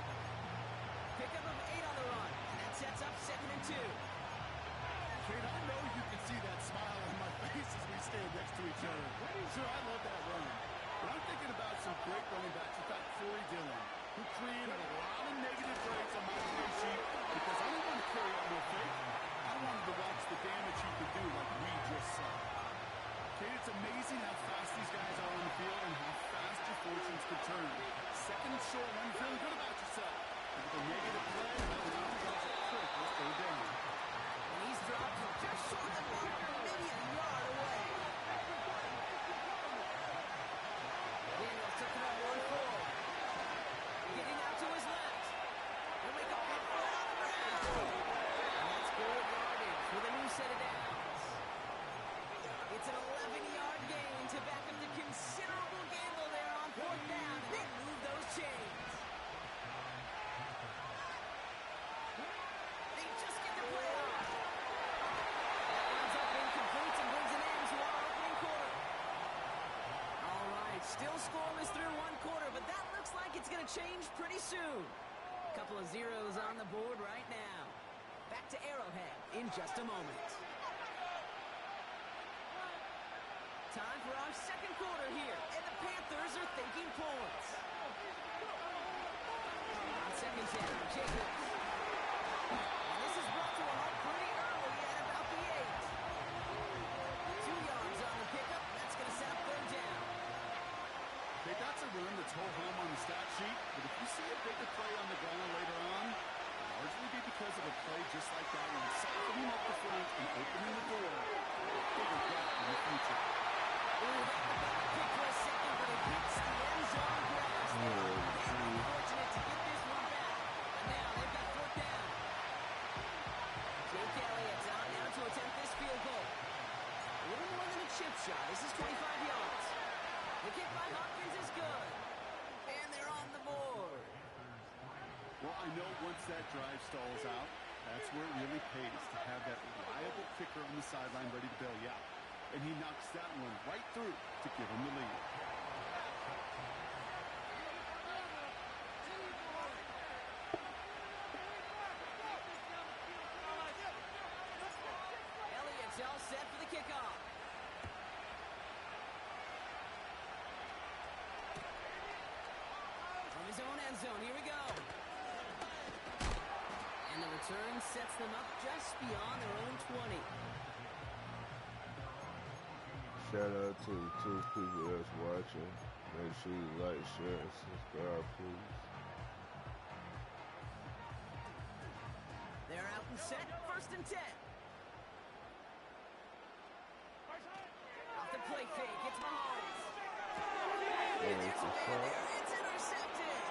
Pickup of 8 on the run, and that sets up 2nd and 2. Kate, I know you can see that smile on my face as we stand next to each other. Sure, I love that run. But I'm thinking about some great running backs. In fact, Corey Dillon, who created a lot of negative grades on my play sheet because I didn't want to carry out no fake. I wanted to watch the damage he could do like we just saw. Kate, it's amazing how fast these guys are on the field and how fast your fortunes can turn. 2nd and short, when you're feeling good about yourself. And with a negative play, now you guys are critical 3rd down. And he's dropped just short of the marker, maybe a yard away. Daniels took it up 1-4. Getting out to his left. And we go up for it on the ground. And that's good yardage with a new set of downs. It's an 11-yard gain to back up the considerable gamble there on 4th down. And they move those chains. They just get the play off. That runs up incomplete and brings an end to our opening quarter. All right, still scoreless through 1 quarter, but that looks like it's going to change pretty soon. A couple of zeros on the board right now. Back to Arrowhead in just a moment. Time for our 2nd quarter here, and the Panthers are thinking points. On 2nd down, Jacobs. And this is brought to a halt pretty early at about the 8. 2 yards on the pickup. That's going to set up 3rd down. Okay, that's a run that's whole home on the stat sheet, but if you see a bigger play on the ground later on, largely be because of a play just like that one, softening up the flank and opening the door for a bigger gap in the future. Ooh, that was about to kick for a second, but it hits the end zone grass. They were very fortunate to get this one back. And now they've got fourth down. Jake Elliott's on now to attempt this field goal. A little more than a chip shot. This is 25 yards. The kick by Hopkins is good. And they're on the board. Well, I know once that drive stalls out, that's where it really pays to have that reliable kicker on the sideline ready to bail you out. And he knocks that one right through to give him the lead. Elliott's all set for the kickoff. From his own end zone, here we go. And the return sets them up just beyond their own 20. Shout out to the 2 people that's watching. Make sure you like, share, and subscribe, please. They're out and set, 1st and 10. Off the play fake, it's Mahomes. And there's a man there, it's intercepted.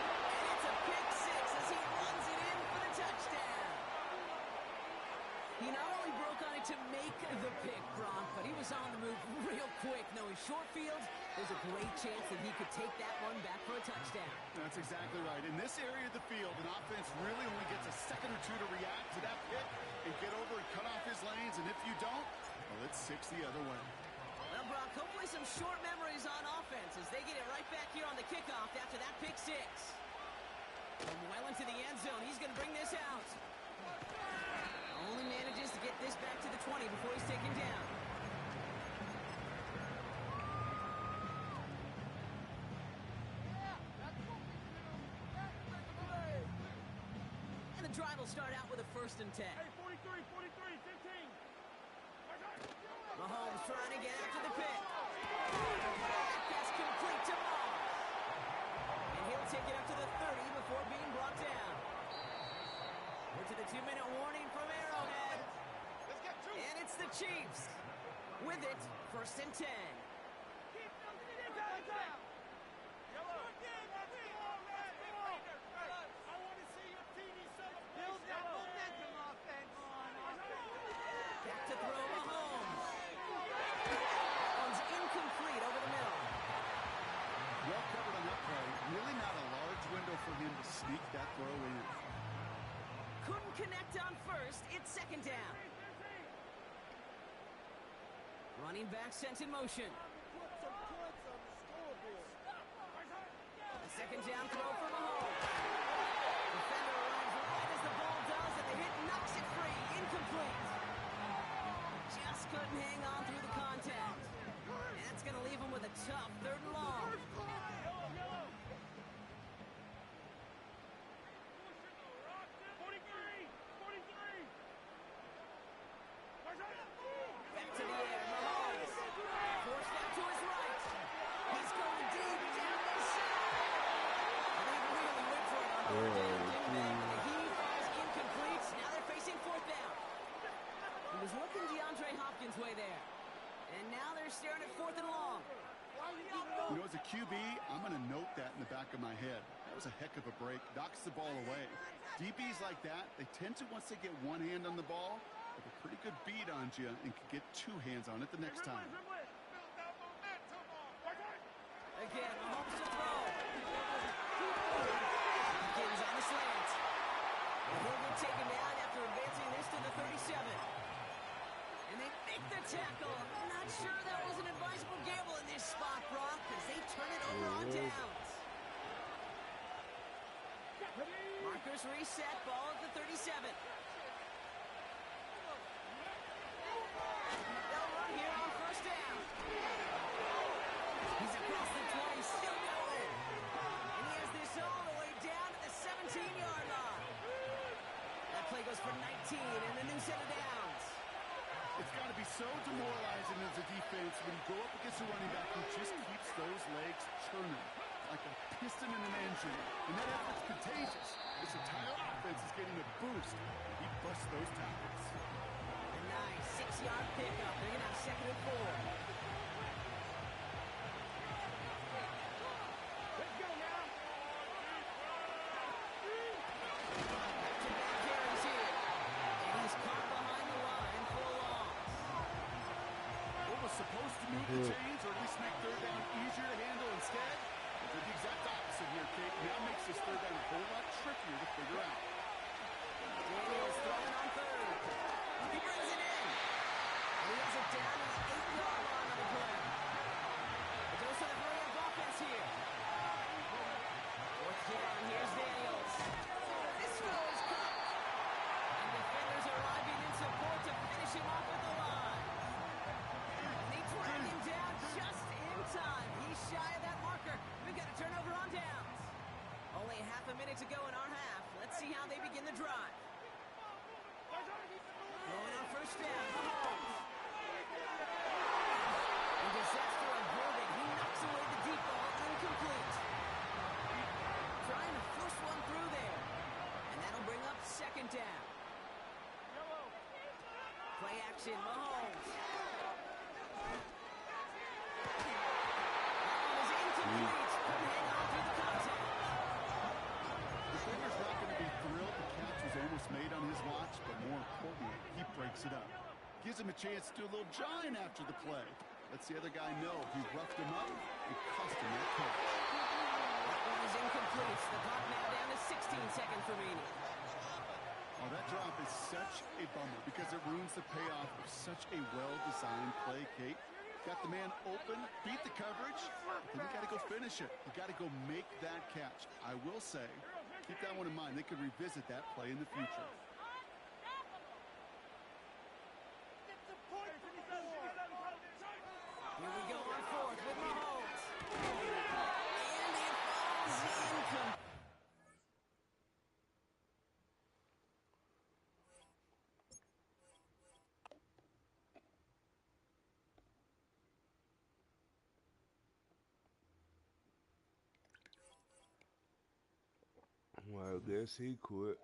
And it's a pick six as he runs it in for the touchdown. He not only broke on it to make the pick, Gronk, but he was on the move real quick. Knowing short field, there's a great chance that he could take that one back for a touchdown. That's exactly right. In this area of the field, an offense really only gets a second or two to react to that pick and get over and cut off his lanes. And if you don't, well, it's 6 the other way. Well, Brock, hopefully some short memories on offense as they get it right back here on the kickoff after that pick six. From well into the end zone, he's going to bring this out. Only manages to get this back to the 20 before he's taken down. And the drive will start out with a 1st and 10. Hey, 43, 15. Mahomes trying to get after the pick. Pass complete to Moss. And he'll take it up to the 30 before being brought down. We're to the 2-minute warning from Arrowhead. And it's the Chiefs. With it, 1st and 10. Build that momentum offense. Back to throw Mahomes. One's incomplete over the middle. Well covered on that play. Really not a large window for him to sneak that throw in. Couldn't connect on 1st. It's 2nd down. Running back sent in motion. Put some points on the scoreboard. A 2nd down throw for Mahomes. Defender arrives right as the ball does, and the hit knocks it free. Incomplete. Just couldn't hang on through the contact. And that's going to leave him with a tough 3rd and long. Back to the air, Mahomes. Forced out to his right. He's going deep down the side. And they really went for it on 3rd down. He falls incomplete. Now they're facing 4th down. He was looking DeAndre Hopkins' way there. And now they're staring at 4th and long. You know, as a QB, I'm going to note that in the back of my head. That was a heck of a break. Knocks the ball away. DBs like that, they tend to, once they get one hand on the ball, have a pretty good beat on you and can get 2 hands on it the next time. Again, Mahomes to throw. Hopkins on the slant. And he'll get taken down after advancing this to the 37. And they make the tackle. I'm not sure that was an advisable gamble in this spot, Brock, as they turn it over on downs. Markers reset, ball at the 37. They'll run here on 1st down. He's across the 20, still going. And he has this all the way down to the 17-yard line. That play goes for 19 and a new set of downs. It's got to be so demoralizing as a defense when you go up against a running back who just keeps those legs churning. like a piston in an engine, and that effort's contagious. This entire offense is getting a boost. He busts those tackles. A nice 6-yard pickup. They're going to have 2nd and 4. Let's go now. Back-to-back carries here. And he's caught behind the line for a loss. What was supposed to move the chains, or at least make third down easier to handle instead, they did the exact opposite here, Kate. Now makes this third down a whole lot trickier to figure out. Daniels throwing on 3rd. He brings it in. And he has it down to the 8-yard line on the play. It goes to the hurry-up offense here. 4th down, here's Daniels. This goes cooked. And defenders arriving in support to finish him off at the line. And they drag him down just in time. He's shy of that marker. We've got a turnover on downs. Only half a minute to go in our half. Let's see how they begin the drive. Going on 1st down, Mahomes. And disaster averted. He knocks away the deep ball, incomplete. Trying to force one through there. And that'll bring up 2nd down. Play action, Mahomes. That one is incomplete. Couldn't hang on through the contact. Defender's not going to be thrilled. The catch was almost made on his watch, but more importantly, he breaks it up. Gives him a chance to do a little jawing after the play. Lets the other guy know he roughed him up and cost him that catch. That one is incomplete. The clock now down to 16 seconds remaining. Oh, that drop is such a bummer because it ruins the payoff of such a well-designed play, Kate. Got the man open, beat the coverage, but then you got to go finish it. You got to go make that catch. I will say, keep that one in mind. They could revisit that play in the future. Here we go on 4th with Mahomes. And it falls incomplete. Well, I guess he quit.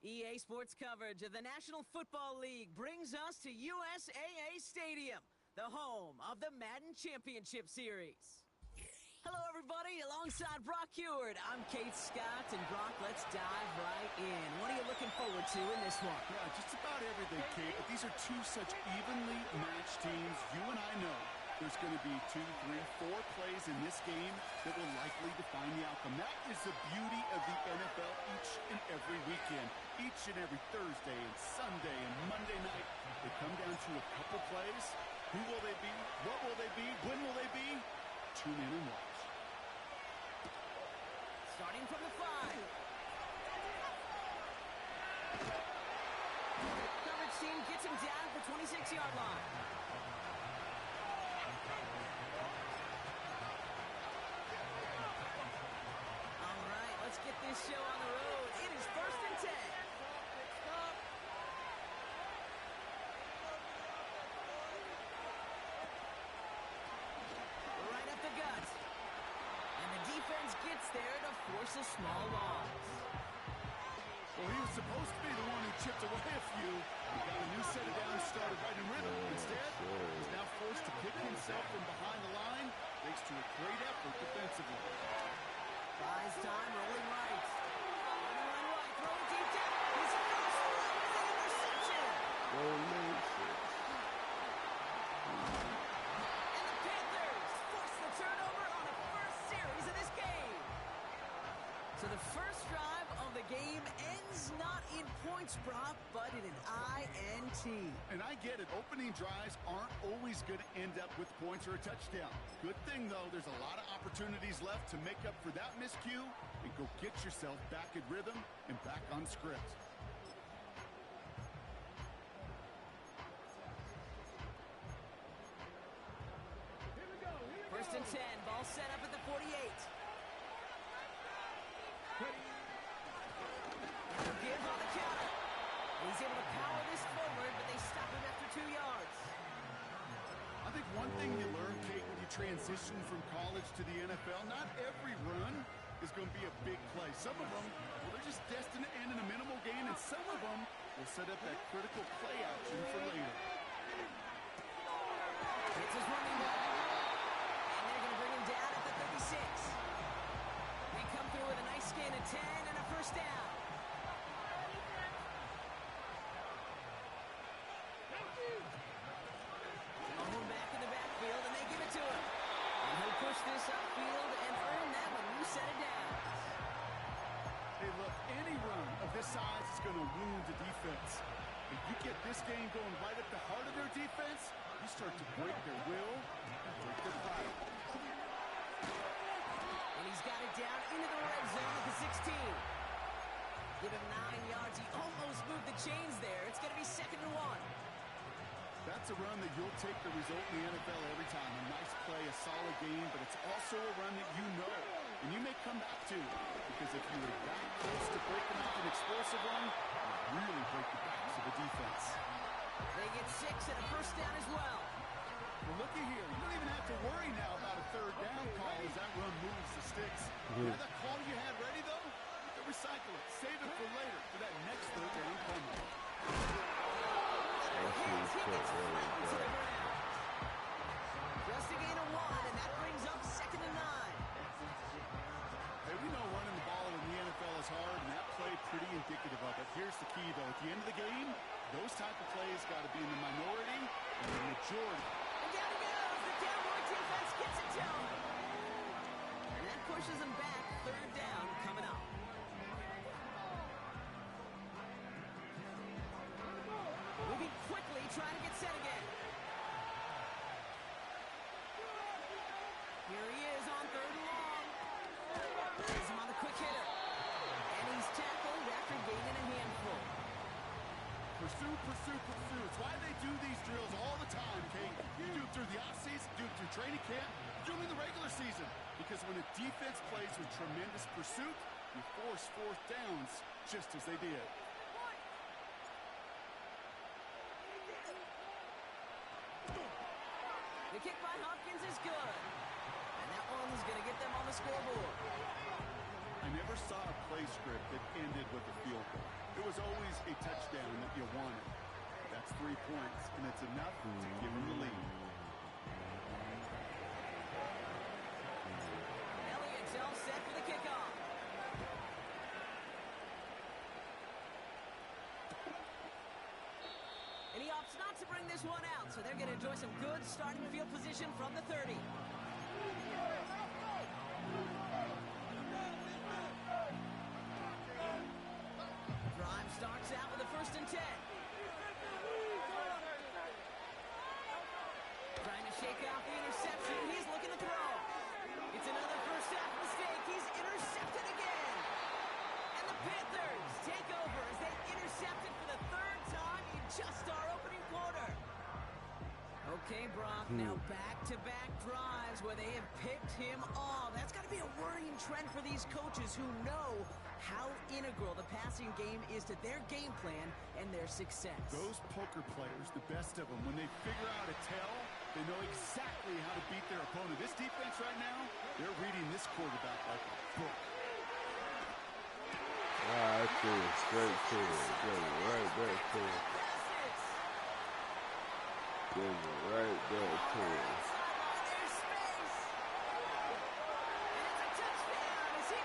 EA Sports coverage of the National Football League brings us to USAA Stadium, the home of the Madden Championship Series. Hello, everybody. Alongside Brock Heward, I'm Kate Scott. And, Brock, let's dive right in. What are you looking forward to in this one? Yeah, just about everything, Kate. But these are two such evenly matched teams. You and I know there's going to be 2, 3, 4 plays in this game that will likely define the outcome. That is the beauty of the NFL each and every weekend. Each and every Thursday and Sunday and Monday night, they come down to a couple plays. Who will they be? What will they be? When will they be? Tune in and watch. Starting from the 5. Coverage team gets him down at the 26-yard line. All right, let's get this show on the road. It is 1st and 10. Right up the gut. And the defense gets there to force a small loss. Well, he was supposed to be the one who chipped away a few. He got a new set of downs started right in rhythm. Instead, he's now forced to pick himself from behind the line thanks to a great effort defensively. Buys time, rolling right. Running right, throw it deep down. His first run is an interception. And the Panthers force the turnover on the first series of this game. So the first drive of the game ends not in points, Brock, but in an INT. And I get it. Opening drives aren't always going to end up with points or a touchdown. Good thing, though, there's a lot of opportunities left to make up for that miscue and go get yourself back in rhythm and back on script. First and 10, ball set up at the 48. Give on the counter. He's able to power this forward, but they stop him after 2 yards. I think one thing you learn, Kate, when you transition from college to the NFL, not every run is going to be a big play. Some of them, well, they're just destined to end in a minimal gain, and some of them will set up that critical play action for later. It's his running back. And they're going to bring him down at the 36. They come through with a nice gain of 10 and a first down. Mahone back in the backfield, and they give it to him. And he'll push this upfield and earn them a new set of downs. Hey, look, any run of this size is going to wound the defense. If you get this game going right at the heart of their defense, you start to break their will and break their pride. And he's got it down into the red zone at the 16. Give him 9 yards. He almost moved the chains there. It's going to be 2nd and 1. That's a run that you'll take the result in the NFL every time. A nice play, a solid game, but it's also a run that you know and you may come back to. Because if you were that close to breaking off an explosive run, you really break the backs of the defense. They get 6 and a first down as well. Well, looky here. You don't even have to worry now about a third down call as that run moves the sticks. You know that call you had ready, though? Recycle it. Save it for later for that next third down coming. Just a gain of 1, and that brings up 2nd and 9. Hey, we know running the ball in the NFL is hard, and that play pretty indicative of it. Here's the key, though. At the end of the game, those type of plays got to be in the minority and the majority. And down he goes. The Cowboy defense gets it to him. And that pushes him back. 3rd down coming up. Moving quickly, trying to get set again. Here he is on 3rd and long. Plays him on the quick hitter. And he's tackled after gaining a handful. Pursue, pursue, pursue. It's why they do these drills all the time, Kate. You do it through the offseason, do it through training camp, do it in the regular season. Because when a defense plays with tremendous pursuit, you force 4th downs just as they did. The kick by Hopkins is good. And that one's going to get them on the scoreboard. I never saw a play script that ended with a field goal. It was always a touchdown that you wanted. That's 3 points, and it's enough to give them the lead. Elliott's all set for the kickoff. And he opts not to bring this one out, so they're going to enjoy some good starting field position from the 30. Drive starts out with a 1st and 10. Trying to shake out the interception. He's looking to throw. It's another first half mistake. He's intercepted again. And the Panthers take over as they intercepted for the 3rd time in just our opening quarter. Okay, Brock, now back-to-back drives where they have picked him off. That's got to be a worrying trend for these coaches who know how integral the passing game is to their game plan and their success. Those poker players, the best of them, when they figure out a tell, they know exactly how to beat their opponent. This defense right now, they're reading this quarterback like a book. I threw it straight to it. Right there to it. Right there to it. There's space. And it's a touchdown as he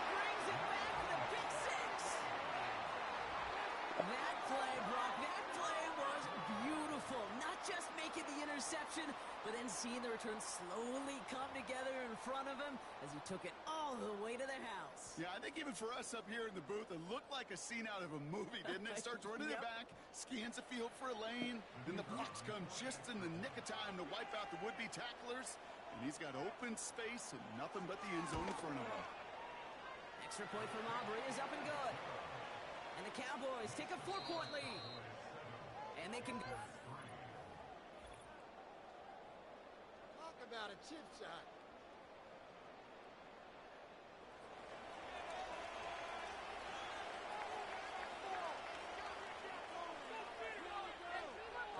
interception, but then seeing the return slowly come together in front of him as he took it all the way to the house. Yeah, I think even for us up here in the booth, it looked like a scene out of a movie, didn't it? Starts running it back, scans the field for a lane, then the blocks come just in the nick of time to wipe out the would-be tacklers, and he's got open space and nothing but the end zone in front of him. Extra point from Aubrey is up and good. And the Cowboys take a 4-point lead. And they can go. Talk about a chip shot.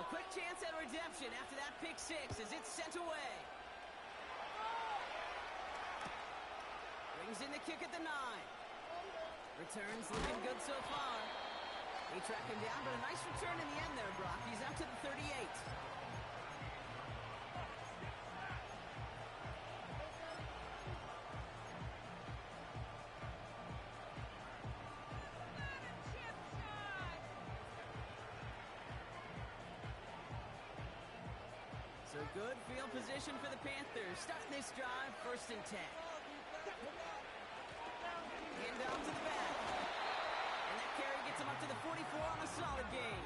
A quick chance at redemption after that pick six as it's sent away. Brings in the kick at the 9. Returns looking good so far. They track him down, but a nice return in the end there, Brock. He's out to the 38. So good field position for the Panthers. Starting this drive, 1st and 10. Hand off to the back. And that carry gets him up to the 44 on a solid gain.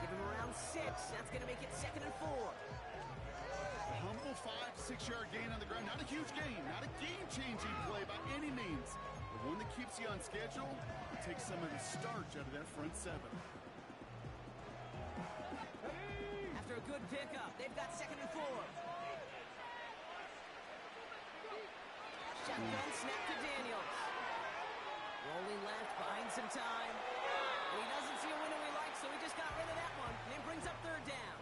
Give him around 6. That's going to make it 2nd and 4. A humble 5-6-yard gain on the ground. Not a huge gain. Not a game-changing play by any means. But one that keeps you on schedule and takes some of the starch out of that front 7. After a good pickup, they've got 2nd and 4. Shotgun snap to Daniels. Rolling left, buying some time. And he doesn't see a window he likes, so he just got rid of that one. And it brings up 3rd down.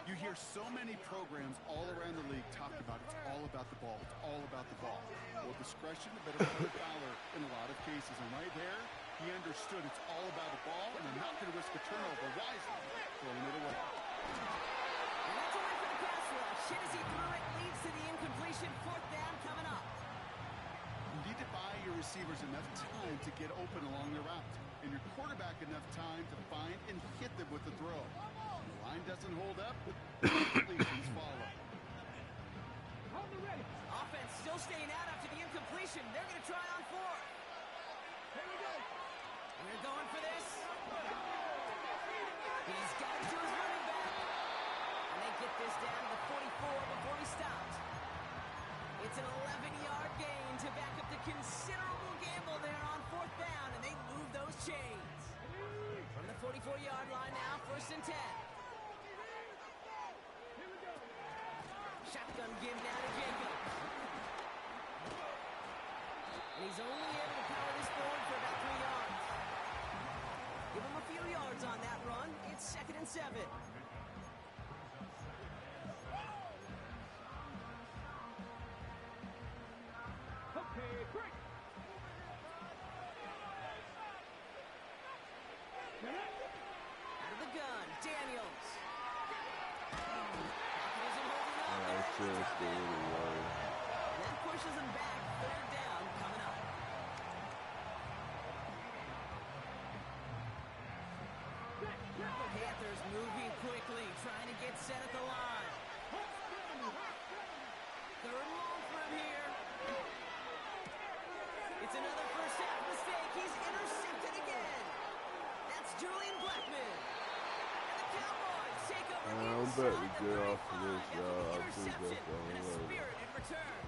You hear so many programs all around the league talk about it's all about the ball. It's all about the ball. Well, discretion, a bit of a valor in a lot of cases. And right there, he understood it's all about the ball, and they're not going to risk a turnover wisely, throwing it away. And that's away for the pass rush. Hit as he threw it, leads to the incompletion. 4th down coming up. You need to buy your receivers enough time to get open along the route, and your quarterback enough time to find and hit them with the throw. The line doesn't hold up, completions follow. Offense still staying out after the incompletion. They're going to try on 4th. And they're going for this. He's got it to his running back. And they get this down to the 44 before he stopped. It's an 11-yard gain to back up the considerable gamble there on 4th down, and they move those chains. From the 44-yard line now, 1st and 10. Shotgun give now to Jacobs. And he's only able to power this forward for about 3 yards. Give him a few yards on that run. It's 2nd and 7. Out of the gun, Daniels. That pushes him back. 3rd down coming up. Panthers moving quickly, trying to get set at the line. 3rd and long from here. It's another first half mistake. He's intercepted again. That's Julian Blackman. And the Cowboys take over inside the 35 after the interception and a spirited return.